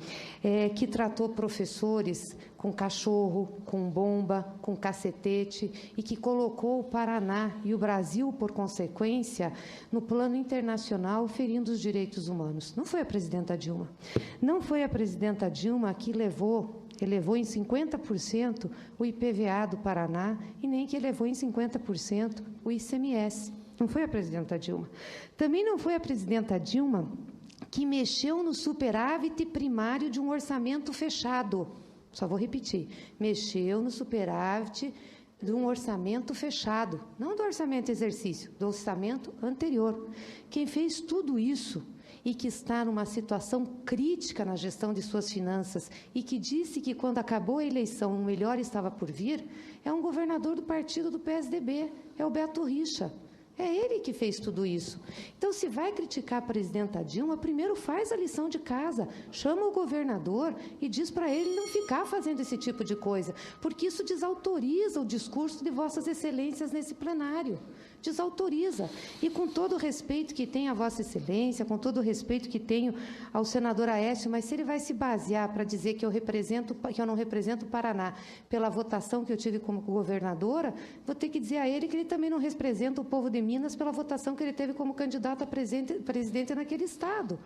que tratou professores com cachorro, com bomba, com cacetete, e que colocou o Paraná e o Brasil, por consequência, no plano internacional, ferindo os direitos humanos. Não foi a presidenta Dilma. Não foi a presidenta Dilma que elevou em 50% o IPVA do Paraná e nem que elevou em 50% o ICMS. Não foi a presidenta Dilma. Também não foi a presidenta Dilma que mexeu no superávit primário de um orçamento fechado. Só vou repetir. Mexeu no superávit de um orçamento fechado, não do orçamento exercício, do orçamento anterior. Quem fez tudo isso e que está numa situação crítica na gestão de suas finanças e que disse que, quando acabou a eleição, o melhor estava por vir, é um governador do partido do PSDB, é o Beto Richa. É ele que fez tudo isso. Então, se vai criticar a presidenta Dilma, primeiro faz a lição de casa, chama o governador e diz para ele não ficar fazendo esse tipo de coisa, porque isso desautoriza o discurso de Vossas Excelências nesse plenário. Desautoriza. E com todo o respeito que tenho a Vossa Excelência, com todo o respeito que tenho ao senador Aécio, mas se ele vai se basear para dizer que eu não represento o Paraná pela votação que eu tive como governadora, vou ter que dizer a ele que ele também não representa o povo de Minas pela votação que ele teve como candidato a presidente naquele estado.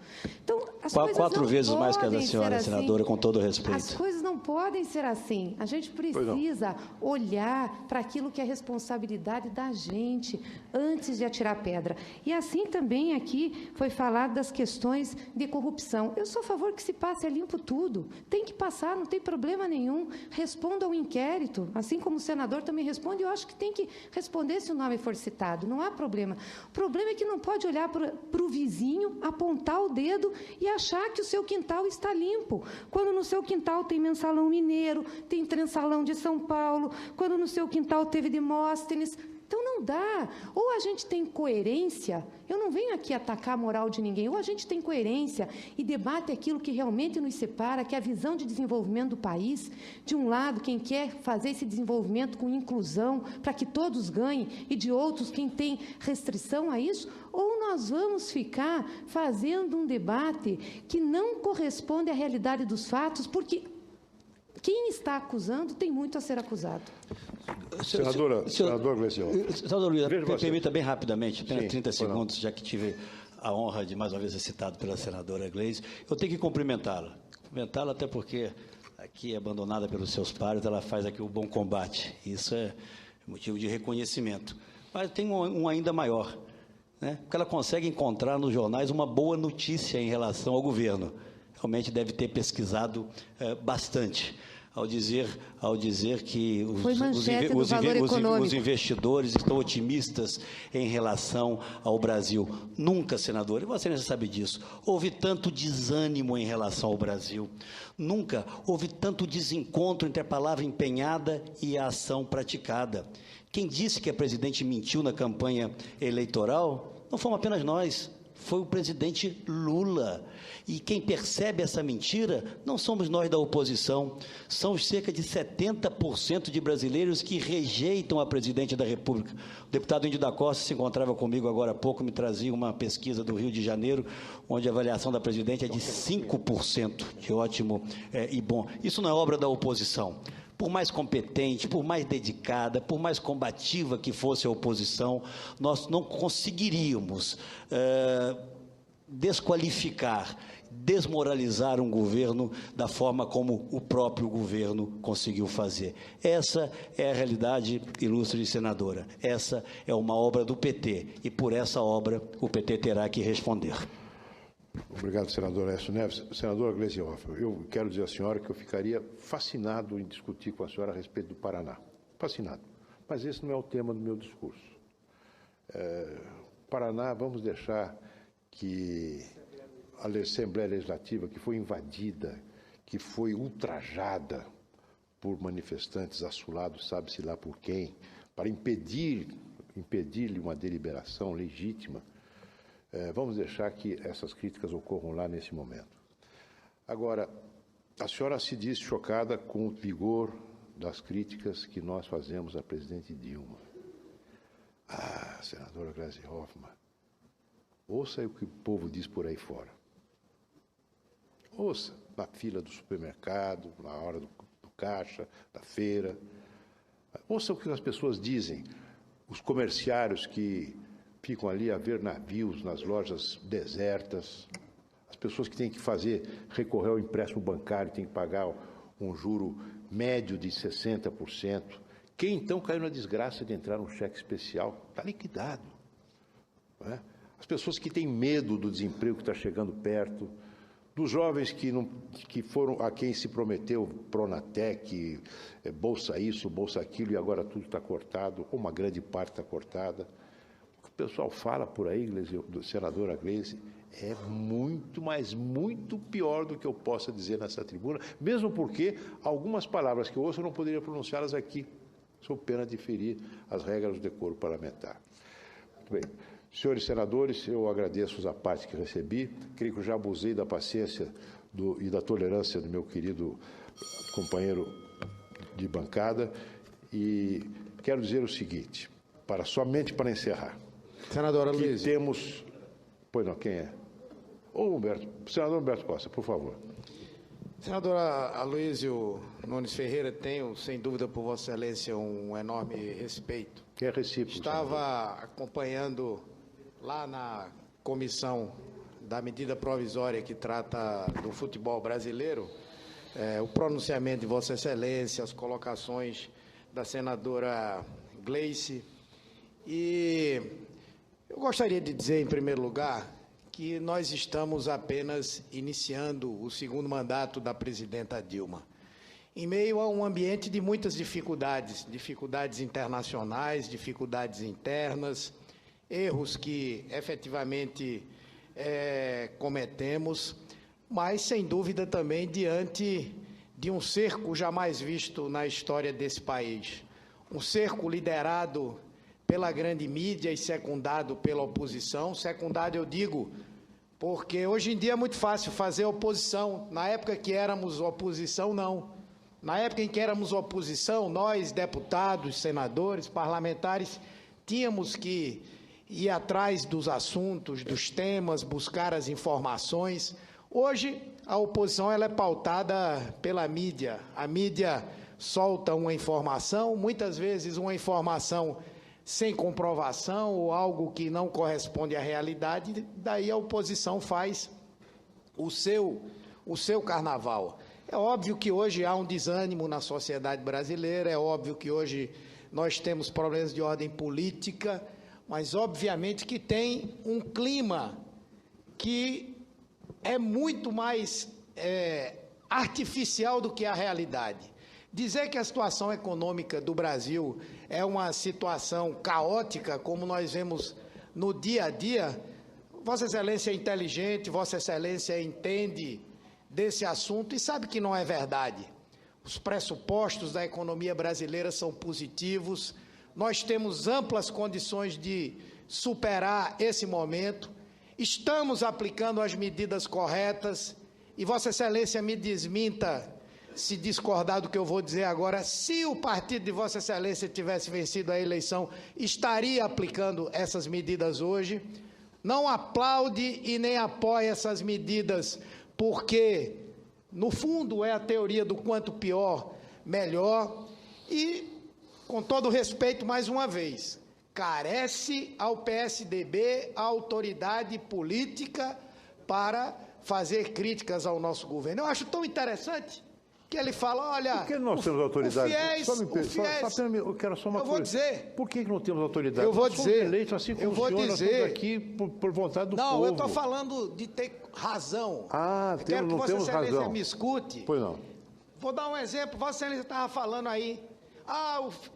Então, as coisas 4 não vezes mais que a da podem senhora, ser assim. senadora, com todo respeito. As coisas não podem ser assim. A gente precisa olhar para aquilo que é responsabilidade da gente antes de atirar pedra. E assim também aqui foi falado das questões de corrupção. Eu sou a favor que se passe a limpo tudo. Tem que passar, não tem problema nenhum. Responda ao inquérito, assim como o senador também responde. Eu acho que tem que responder se o nome for citado. Não há problema. O problema é que não pode olhar para o vizinho, apontar o dedo e achar que o seu quintal está limpo. Quando no seu quintal tem Mensalão Mineiro, tem Transalão de São Paulo, quando no seu quintal teve Demóstenes. Então, não dá. Ou a gente tem coerência, eu não venho aqui atacar a moral de ninguém, ou a gente tem coerência e debate aquilo que realmente nos separa, que é a visão de desenvolvimento do país. De um lado, quem quer fazer esse desenvolvimento com inclusão, para que todos ganhem, e de outros, quem tem restrição a isso, ou nós vamos ficar fazendo um debate que não corresponde à realidade dos fatos, porque quem está acusando tem muito a ser acusado. Senador Gleisi. Senador Luiz, permita bem rapidamente, apenas 30 segundos, não. já que tive a honra de mais uma vez ser citado pela senadora Gleisi. Eu tenho que cumprimentá-la. Cumprimentá-la até porque aqui, abandonada pelos seus pares, ela faz aqui o bom combate. Isso é motivo de reconhecimento. Mas tem um ainda maior, né? Porque ela consegue encontrar nos jornais uma boa notícia em relação ao governo. Realmente deve ter pesquisado bastante ao dizer que os investidores estão otimistas em relação ao Brasil. Nunca, senador, e você já sabe disso, houve tanto desânimo em relação ao Brasil. Nunca houve tanto desencontro entre a palavra empenhada e a ação praticada. Quem disse que a presidente mentiu na campanha eleitoral não fomos apenas nós, foi o presidente Lula. E quem percebe essa mentira não somos nós da oposição, são os cerca de 70% de brasileiros que rejeitam a presidente da República. O deputado Índio da Costa se encontrava comigo agora há pouco, me trazia uma pesquisa do Rio de Janeiro, onde a avaliação da presidente é de 5%, de ótimo e bom. Isso não é obra da oposição. Por mais competente, por mais dedicada, por mais combativa que fosse a oposição, nós não conseguiríamos desqualificar, desmoralizar um governo da forma como o próprio governo conseguiu fazer. Essa é a realidade, ilustre senadora. Essa é uma obra do PT e por essa obra o PT terá que responder. Obrigado, senador Aécio Neves. Senador Gleisi Hoffmann, eu quero dizer à senhora que eu ficaria fascinado em discutir com a senhora a respeito do Paraná. Fascinado. Mas esse não é o tema do meu discurso. Paraná, vamos deixar que a Assembleia Legislativa, que foi invadida, que foi ultrajada por manifestantes assulados, sabe-se lá por quem, para impedir-lhe uma deliberação legítima, vamos deixar que essas críticas ocorram lá nesse momento. Agora, a senhora se diz chocada com o vigor das críticas que nós fazemos à presidente Dilma. Ah, senadora Gleisi Hoffmann, ouça o que o povo diz por aí fora. Ouça, na fila do supermercado, na hora do caixa, da feira. Ouça o que as pessoas dizem, os comerciários que ficam ali a ver navios nas lojas desertas, as pessoas que têm que recorrer ao empréstimo bancário, têm que pagar um juro médio de 60%. Quem então caiu na desgraça de entrar no cheque especial está liquidado. Não é? As pessoas que têm medo do desemprego que está chegando perto, dos jovens que foram a quem se prometeu Pronatec, bolsa isso, bolsa aquilo, e agora tudo está cortado, ou uma grande parte está cortada. O que o pessoal fala por aí, senadora Gleisi, é muito, mas muito pior do que eu possa dizer nessa tribuna, mesmo porque algumas palavras que eu ouço eu não poderia pronunciá-las aqui, sob pena de ferir as regras do decoro parlamentar. Muito bem. Senhores senadores, eu agradeço a parte que recebi, creio que eu já abusei da paciência e da tolerância do meu querido companheiro de bancada, e quero dizer o seguinte, somente para encerrar. Senadora Luiz. Temos... Pois não, quem é? Senador Humberto Costa, por favor. Senador Aloysio Nunes Ferreira, tenho, sem dúvida, por Vossa Excelência, um enorme respeito. Que é recíproco. Estava acompanhando lá na comissão da medida provisória que trata do futebol brasileiro, o pronunciamento de Vossa Excelência, as colocações da senadora Gleice. E eu gostaria de dizer, em primeiro lugar, que nós estamos apenas iniciando o segundo mandato da presidenta Dilma, em meio a um ambiente de muitas dificuldades, dificuldades internacionais, dificuldades internas, erros que efetivamente cometemos, mas, sem dúvida, também diante de um cerco jamais visto na história desse país. Um cerco liderado pela grande mídia e secundado pela oposição. Secundado, eu digo, porque hoje em dia é muito fácil fazer oposição. Na época que éramos oposição, não. Na época em que éramos oposição, nós, deputados, senadores, parlamentares, tínhamos que ir atrás dos assuntos, dos temas, buscar as informações. Hoje, a oposição ela é pautada pela mídia. A mídia solta uma informação, muitas vezes uma informação sem comprovação ou algo que não corresponde à realidade, daí a oposição faz o seu carnaval. É óbvio que hoje há um desânimo na sociedade brasileira, é óbvio que hoje nós temos problemas de ordem política, mas obviamente que tem um clima que é muito mais artificial do que a realidade. Dizer que a situação econômica do Brasil é uma situação caótica, como nós vemos no dia a dia, Vossa Excelência é inteligente, Vossa Excelência entende desse assunto e sabe que não é verdade. Os pressupostos da economia brasileira são positivos, nós temos amplas condições de superar esse momento, estamos aplicando as medidas corretas e Vossa Excelência me desminta se discordar do que eu vou dizer agora, se o partido de Vossa Excelência tivesse vencido a eleição, estaria aplicando essas medidas hoje. Não aplaude e nem apoia essas medidas, porque, no fundo, é a teoria do quanto pior, melhor. E, com todo respeito, mais uma vez, carece ao PSDB a autoridade política para fazer críticas ao nosso governo. Eu acho tão interessante que ele fala, olha... Por que nós temos autoridade? Eu quero só uma coisa. vou dizer... Por que não temos autoridade? Eu vou dizer... Eleitos assim como eu vou dizer... aqui por vontade do povo. Não, eu estou falando de ter razão. Ah, não temos razão. Vossa Excelência me escute. Pois não. Vou dar um exemplo. Vossa Excelência estava falando aí,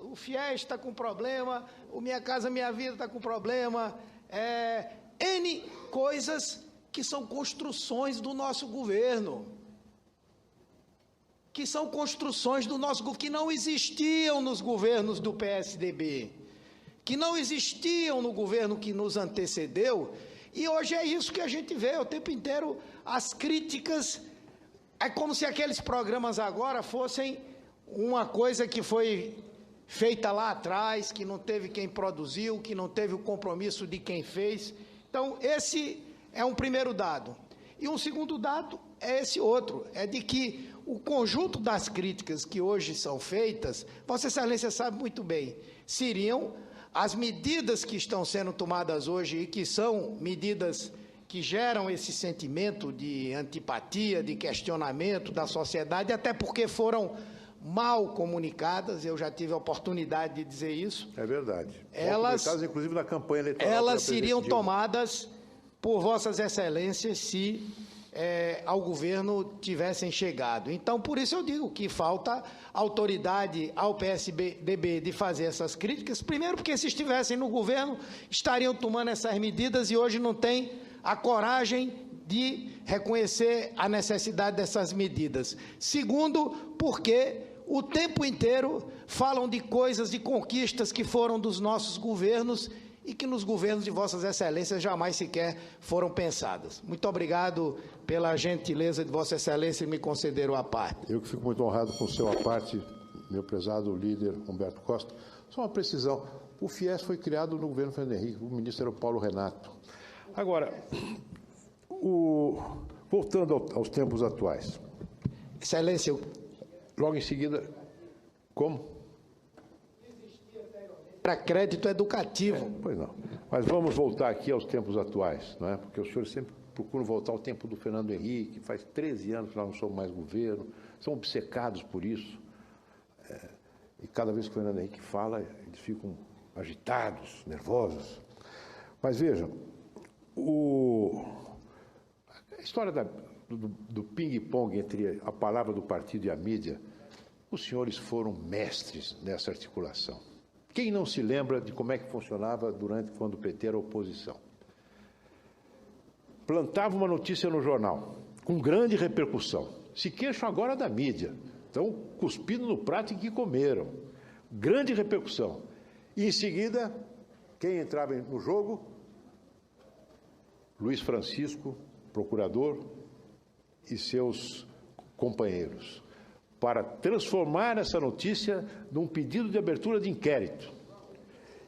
o FIES está com problema, o Minha Casa Minha Vida está com problema, N coisas que são construções do nosso governo. Que são construções do nosso governo, que não existiam nos governos do PSDB, que não existiam no governo que nos antecedeu, e hoje é isso que a gente vê o tempo inteiro, as críticas, é como se aqueles programas agora fossem uma coisa que foi feita lá atrás, que não teve quem produziu, que não teve o compromisso de quem fez. Então, esse é um primeiro dado. E um segundo dado é esse outro, é de que o conjunto das críticas que hoje são feitas, Vossa Excelência sabe muito bem, seriam as medidas que estão sendo tomadas hoje e que são medidas que geram esse sentimento de antipatia, de questionamento da sociedade, até porque foram mal comunicadas, eu já tive a oportunidade de dizer isso. É verdade. Elas, inclusive na campanha eleitoral. Elas seriam tomadas por Vossas Excelências se ao governo tivessem chegado. Então, por isso eu digo que falta autoridade ao PSDB de fazer essas críticas, primeiro porque se estivessem no governo, estariam tomando essas medidas e hoje não tem a coragem de reconhecer a necessidade dessas medidas. Segundo, porque o tempo inteiro falam de coisas, de conquistas que foram dos nossos governos e que nos governos de Vossas Excelências jamais sequer foram pensadas. Muito obrigado pela gentileza de Vossa Excelência em me conceder a parte. Eu que fico muito honrado com o seu a parte, meu prezado líder Humberto Costa. Só uma precisão, o FIES foi criado no governo Fernando Henrique, o ministro era o Paulo Renato. Agora, voltando aos tempos atuais, Excelência, Logo em seguida, como? para crédito educativo. Pois não. Mas vamos voltar aqui aos tempos atuais, não é? Porque os senhores sempre procuram voltar ao tempo do Fernando Henrique, faz 13 anos que nós não somos mais governo, são obcecados por isso. E cada vez que o Fernando Henrique fala, eles ficam agitados, nervosos. Mas vejam, a história do ping-pong entre a palavra do partido e a mídia, os senhores foram mestres nessa articulação. Quem não se lembra de como é que funcionava quando o PT era oposição? Plantava uma notícia no jornal, com grande repercussão. Se queixam agora da mídia. Estão cuspindo no prato em que comeram. Grande repercussão. E, em seguida, quem entrava no jogo? Luiz Francisco, procurador, e seus companheiros, para transformar essa notícia num pedido de abertura de inquérito.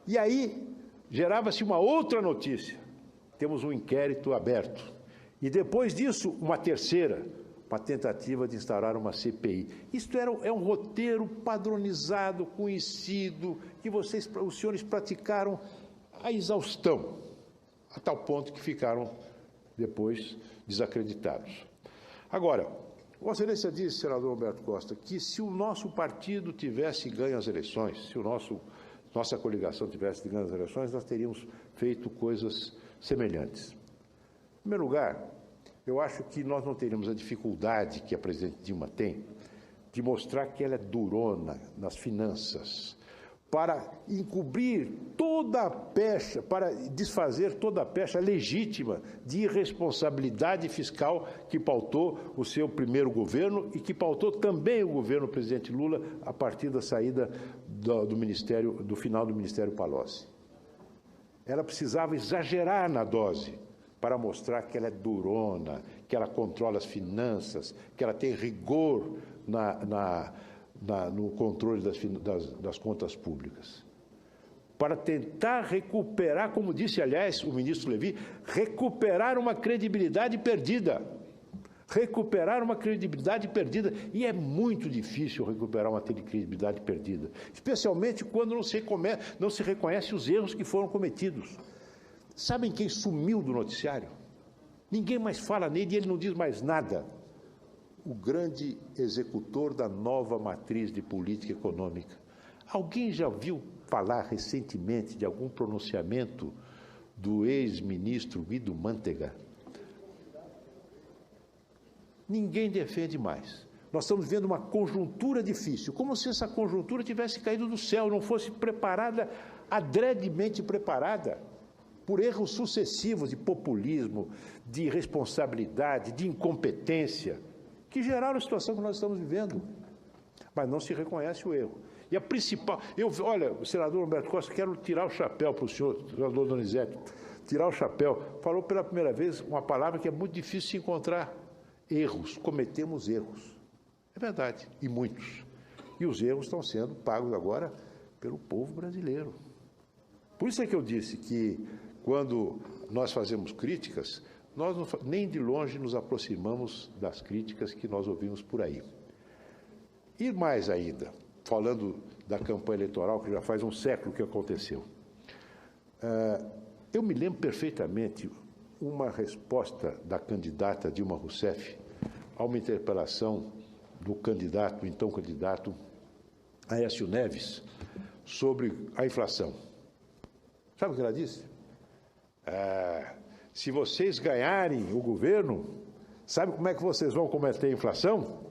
E aí, gerava-se uma outra notícia. Temos um inquérito aberto. E depois disso, uma terceira, uma tentativa de instaurar uma CPI. Isto é um roteiro padronizado, conhecido, que os senhores praticaram à exaustão, a tal ponto que ficaram depois desacreditados. Agora, Vossa Excelência disse, senador Humberto Costa, que se o nosso partido tivesse ganho as eleições, se nossa coligação tivesse ganho as eleições, nós teríamos feito coisas semelhantes. Em primeiro lugar, eu acho que nós não teríamos a dificuldade que a presidente Dilma tem de mostrar que ela é durona nas finanças, para encobrir toda a pecha, para desfazer toda a pecha legítima de irresponsabilidade fiscal que pautou o seu primeiro governo e que pautou também o governo do presidente Lula a partir da saída do final do Ministério Palocci. Ela precisava exagerar na dose para mostrar que ela é durona, que ela controla as finanças, que ela tem rigor no controle das contas públicas. Para tentar recuperar, como disse, aliás, o ministro Levi, recuperar uma credibilidade perdida. Recuperar uma credibilidade perdida. E é muito difícil recuperar uma credibilidade perdida, especialmente quando não se reconhece os erros que foram cometidos. Sabem quem sumiu do noticiário? Ninguém mais fala nele e ele não diz mais nada. O grande executor da nova matriz de política econômica. Alguém já ouviu falar recentemente de algum pronunciamento do ex-ministro Guido Mantega? Ninguém defende mais. Nós estamos vendo uma conjuntura difícil, como se essa conjuntura tivesse caído do céu, não fosse preparada, adredemente preparada, por erros sucessivos de populismo, de irresponsabilidade, de incompetência, que geraram a situação que nós estamos vivendo. Mas não se reconhece o erro. E a principal... Olha, senador Humberto Costa, quero tirar o chapéu para o senador Donizete, tirar o chapéu. Falou pela primeira vez uma palavra que é muito difícil de encontrar. Erros. Cometemos erros. É verdade, e muitos. E os erros estão sendo pagos agora pelo povo brasileiro. Por isso é que eu disse que, quando nós fazemos críticas, nós nem de longe nos aproximamos das críticas que nós ouvimos por aí. E mais ainda, falando da campanha eleitoral, que já faz um século que aconteceu, eu me lembro perfeitamente uma resposta da candidata Dilma Rousseff a uma interpelação do então candidato Aécio Neves sobre a inflação. Sabe o que ela disse? Se vocês ganharem o governo, sabe como é que vocês vão combater a inflação?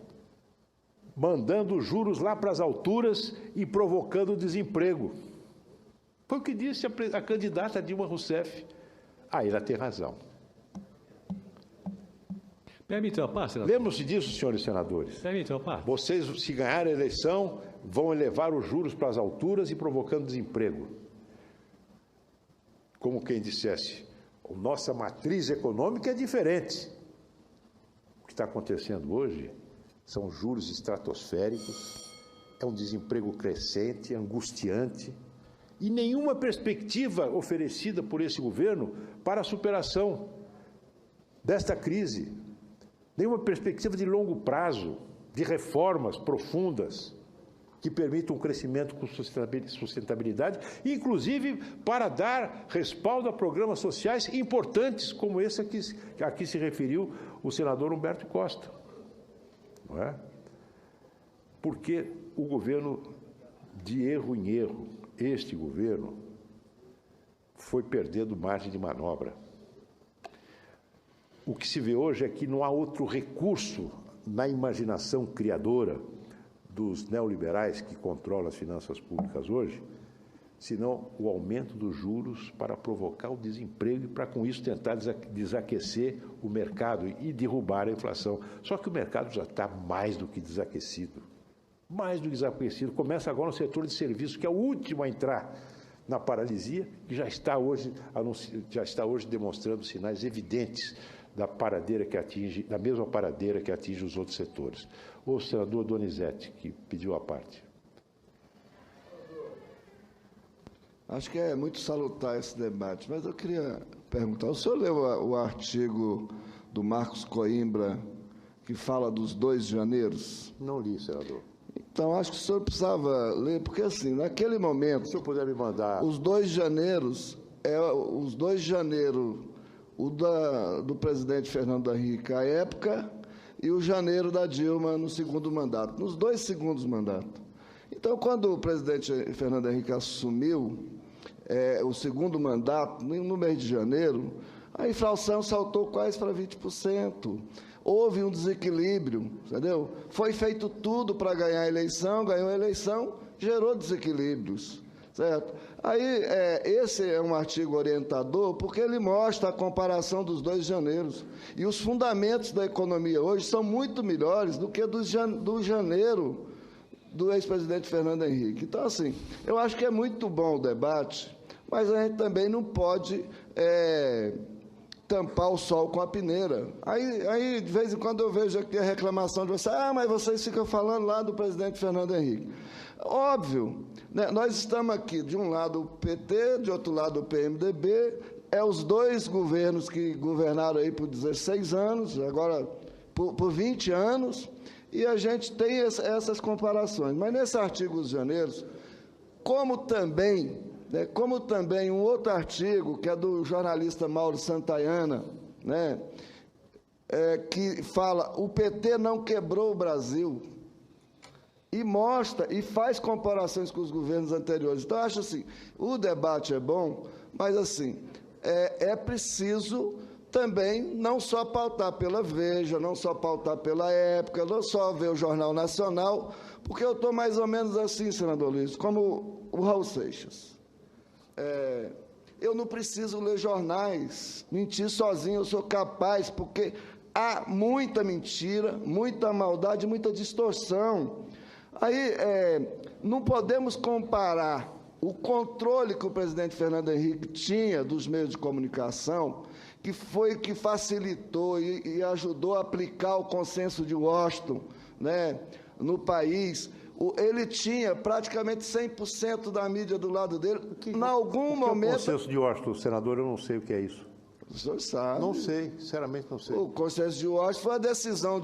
Mandando os juros lá para as alturas e provocando desemprego. Foi o que disse a candidata Dilma Rousseff. Aí ela tem razão. Permite uma parte, senador? Lembram-se disso, senhores senadores? Permite uma parte? Vocês, se ganharem a eleição, vão elevar os juros para as alturas e provocando desemprego. Como quem dissesse, a nossa matriz econômica é diferente. O que está acontecendo hoje são juros estratosféricos, é um desemprego crescente, angustiante, e nenhuma perspectiva oferecida por esse governo para a superação desta crise. Nenhuma perspectiva de longo prazo. de reformas profundas que permitam um crescimento com sustentabilidade, inclusive para dar respaldo a programas sociais importantes, como esse a que se referiu o senador Humberto Costa. Não é? Porque o governo, de erro em erro, este governo foi perdendo margem de manobra. O que se vê hoje é que não há outro recurso na imaginação criadora dos neoliberais que controlam as finanças públicas hoje, senão o aumento dos juros para provocar o desemprego e para, com isso, tentar desaquecer o mercado e derrubar a inflação. Só que o mercado já está mais do que desaquecido. Mais do que desaquecido. Começa agora no setor de serviços, que é o último a entrar na paralisia, que já está hoje demonstrando sinais evidentes da mesma paradeira que atinge os outros setores. O senador Donizete, que pediu a parte. Acho que é muito salutar esse debate, mas eu queria perguntar, o senhor leu o artigo do Marcos Coimbra, que fala dos 2 janeiros? Não li, senador. Então, acho que o senhor precisava ler, porque, assim, naquele momento... Se o senhor puder me mandar... Os 2 janeiros, os 2 de janeiro, do presidente Fernando Henrique à época, e o janeiro da Dilma no segundo mandato, nos 2 segundos mandatos. Então, quando o presidente Fernando Henrique assumiu o segundo mandato, no mês de janeiro, a inflação saltou quase para 20%. Houve um desequilíbrio, entendeu? Foi feito tudo para ganhar a eleição, ganhou a eleição, gerou desequilíbrios, certo? Aí, esse é um artigo orientador, porque ele mostra a comparação dos 2 janeiros. E os fundamentos da economia hoje são muito melhores do que do janeiro do ex-presidente Fernando Henrique. Então, assim, eu acho que é muito bom o debate, mas a gente também não pode tampar o sol com a peneira. Aí, de vez em quando, eu vejo aqui a reclamação de vocês, mas vocês ficam falando lá do presidente Fernando Henrique. Óbvio, né? Nós estamos aqui, de um lado o PT, de outro lado o PMDB, os 2 governos que governaram aí por 16 anos, agora por 20 anos, e a gente tem essas comparações. Mas nesse artigo dos janeiros, como também um outro artigo, que é do jornalista Mauro Santayana, né, que fala, o PT não quebrou o Brasil, e mostra, e faz comparações com os governos anteriores. Então, eu acho assim, o debate é bom, mas, assim, é preciso também não só pautar pela Veja, não só pautar pela Época, não só ver o Jornal Nacional, porque eu estou mais ou menos assim, senador Luiz, como o Raul Seixas. Eu não preciso ler jornais, mentir sozinho, eu sou capaz, porque há muita mentira, muita maldade, muita distorção. Aí, não podemos comparar o controle que o presidente Fernando Henrique tinha dos meios de comunicação, que foi que facilitou e ajudou a aplicar o consenso de Washington, né, no país. Ele tinha praticamente 100% da mídia do lado dele. Em algum momento... O consenso de Washington, senador, eu não sei o que é isso. O senhor sabe. Não sei, sinceramente não sei. O consenso de Washington foi a decisão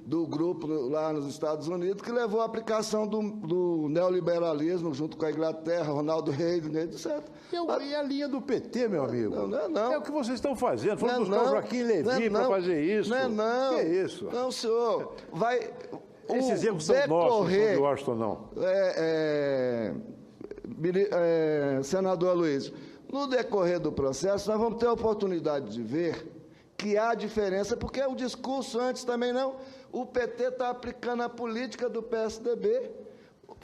do grupo lá nos Estados Unidos que levou à aplicação do neoliberalismo junto com a Inglaterra, Ronaldo Reagan, etc. E a linha do PT, meu amigo? Não. É o que vocês estão fazendo. Foram buscar o Joaquim Levy para fazer isso. Não. Que é isso? Não, senhor. Esses erros são nossos, não de Washington, não. Senador Luiz, no decorrer do processo, nós vamos ter a oportunidade de ver que há diferença, porque o discurso antes também não. O PT está aplicando a política do PSDB.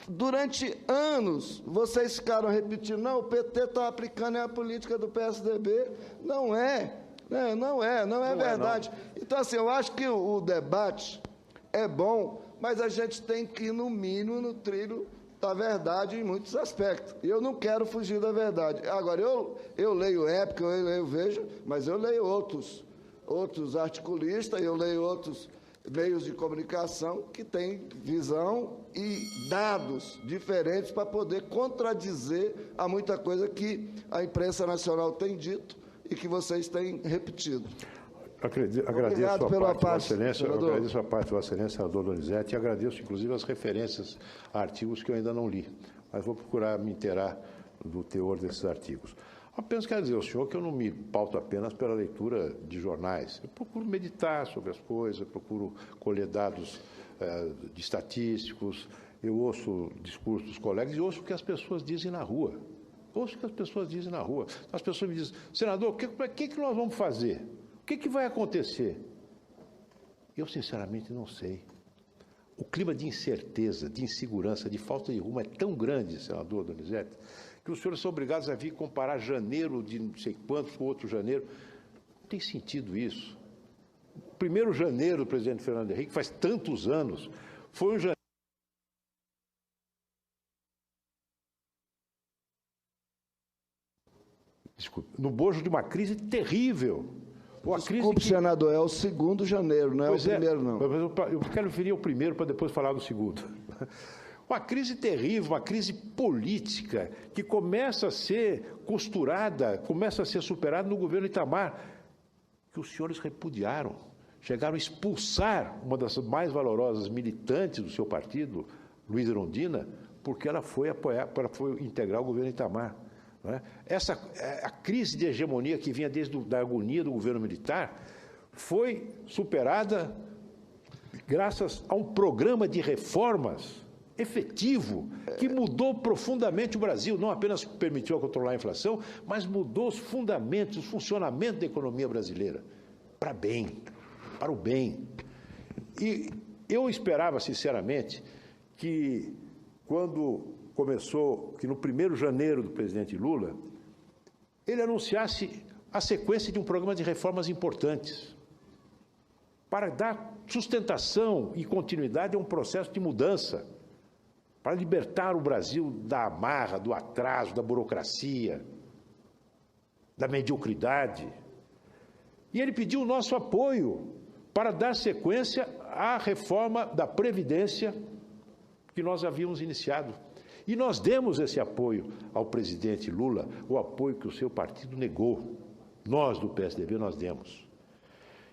Durante anos, vocês ficaram repetindo, não, o PT está aplicando a política do PSDB. Não é verdade. Então, assim, eu acho que o debate é bom, mas a gente tem que ir, no mínimo, no trilho da verdade em muitos aspectos. E eu não quero fugir da verdade. Agora, eu leio Época, eu leio Veja, mas eu leio outros articulistas, eu leio outros meios de comunicação que têm visão e dados diferentes para poder contradizer a muita coisa que a imprensa nacional tem dito e que vocês têm repetido. Agradeço a pela parte, Vossa parte, Excelência, senador. agradeço a parte, Vossa Excelência, senador Donizete, e agradeço, inclusive, as referências a artigos que eu ainda não li, mas vou procurar me inteirar do teor desses artigos. Apenas quero dizer ao senhor que eu não me pauto apenas pela leitura de jornais. Eu procuro meditar sobre as coisas, eu procuro colher dados de estatísticos, eu ouço discursos dos colegas e ouço o que as pessoas dizem na rua. Ouço o que as pessoas dizem na rua. As pessoas me dizem, senador, o que nós vamos fazer? O que vai acontecer? Eu, sinceramente, não sei. O clima de incerteza, de insegurança, de falta de rumo é tão grande, senador Donizete, que os senhores são obrigados a vir comparar janeiro de não sei quantos com outro janeiro. Não tem sentido isso. O primeiro janeiro do presidente Fernando Henrique, faz tantos anos, foi um janeiro. Desculpe, no bojo de uma crise terrível. Desculpe, senador, é o 2º de janeiro, não é o primeiro, não. Eu quero referir ao primeiro para depois falar do segundo. Uma crise terrível, uma crise política que começa a ser costurada, começa a ser superada no governo Itamar, que os senhores repudiaram. Chegaram a expulsar uma das mais valorosas militantes do seu partido, Luísa Erundina, porque ela foi integrar o governo Itamar. A crise de hegemonia que vinha desde a agonia do governo militar foi superada graças a um programa de reformas efetivo que mudou profundamente o Brasil, não apenas permitiu controlar a inflação, mas mudou os fundamentos, o funcionamento da economia brasileira, para bem, para o bem. E eu esperava, sinceramente, que quando começou, que no 1º de janeiro do presidente Lula, ele anunciasse a sequência de um programa de reformas importantes para dar sustentação e continuidade a um processo de mudança, para libertar o Brasil da amarra, do atraso, da burocracia, da mediocridade. E ele pediu o nosso apoio para dar sequência à reforma da Previdência que nós havíamos iniciado. E nós demos esse apoio ao presidente Lula, o apoio que o seu partido negou. Nós, do PSDB, nós demos.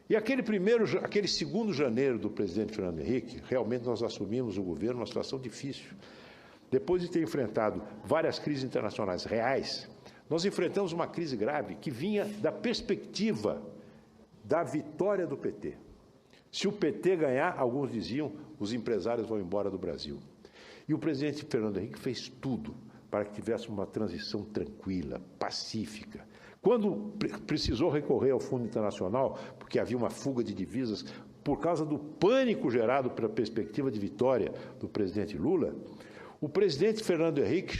E aquele 2º de janeiro do presidente Fernando Henrique, realmente nós assumimos o governo numa situação difícil. Depois de ter enfrentado várias crises internacionais reais, nós enfrentamos uma crise grave que vinha da perspectiva da vitória do PT. Se o PT ganhar, alguns diziam, os empresários vão embora do Brasil. E o presidente Fernando Henrique fez tudo para que tivéssemos uma transição tranquila, pacífica. Quando precisou recorrer ao Fundo Internacional, porque havia uma fuga de divisas, por causa do pânico gerado pela perspectiva de vitória do presidente Lula, o presidente Fernando Henrique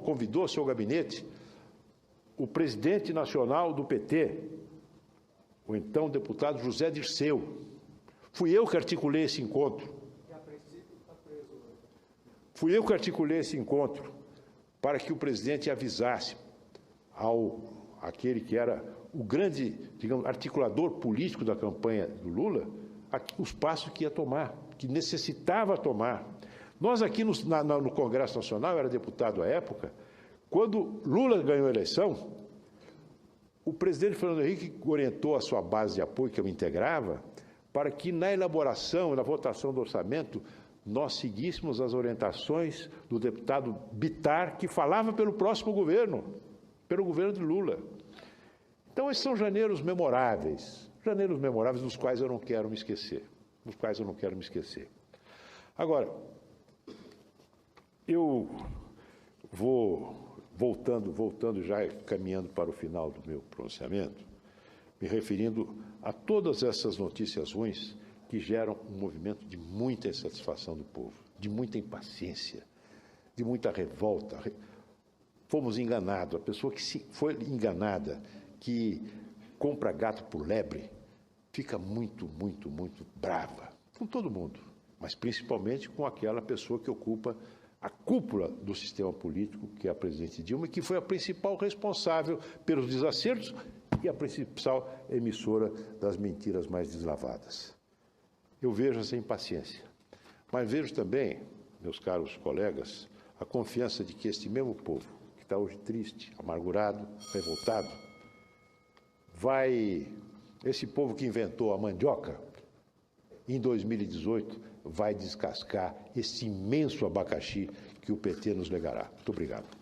convidou ao seu gabinete o presidente nacional do PT, o então deputado José Dirceu. Fui eu que articulei esse encontro. Fui eu que articulei esse encontro para que o presidente avisasse aquele que era o grande, digamos, articulador político da campanha do Lula, os passos que ia tomar, que necessitava tomar. Nós aqui no Congresso Nacional, eu era deputado à época, quando Lula ganhou a eleição, o presidente Fernando Henrique orientou a sua base de apoio, que eu integrava, para que na elaboração, na votação do orçamento, nós seguíssemos as orientações do deputado Bittar, que falava pelo próximo governo, pelo governo de Lula. Então, esses são janeiros memoráveis dos quais eu não quero me esquecer, Agora, eu vou, voltando já, caminhando para o final do meu pronunciamento, me referindo a todas essas notícias ruins que geram um movimento de muita insatisfação do povo, de muita impaciência, de muita revolta. Fomos enganados. A pessoa que foi enganada, que compra gato por lebre, fica muito, muito, muito brava com todo mundo, mas principalmente com aquela pessoa que ocupa a cúpula do sistema político, que é a presidente Dilma, e que foi a principal responsável pelos desacertos e a principal emissora das mentiras mais deslavadas. Eu vejo essa impaciência, mas vejo também, meus caros colegas, a confiança de que este mesmo povo, que está hoje triste, amargurado, revoltado, vai Esse povo que inventou a mandioca, em 2018, vai descascar esse imenso abacaxi que o PT nos legará. Muito obrigado.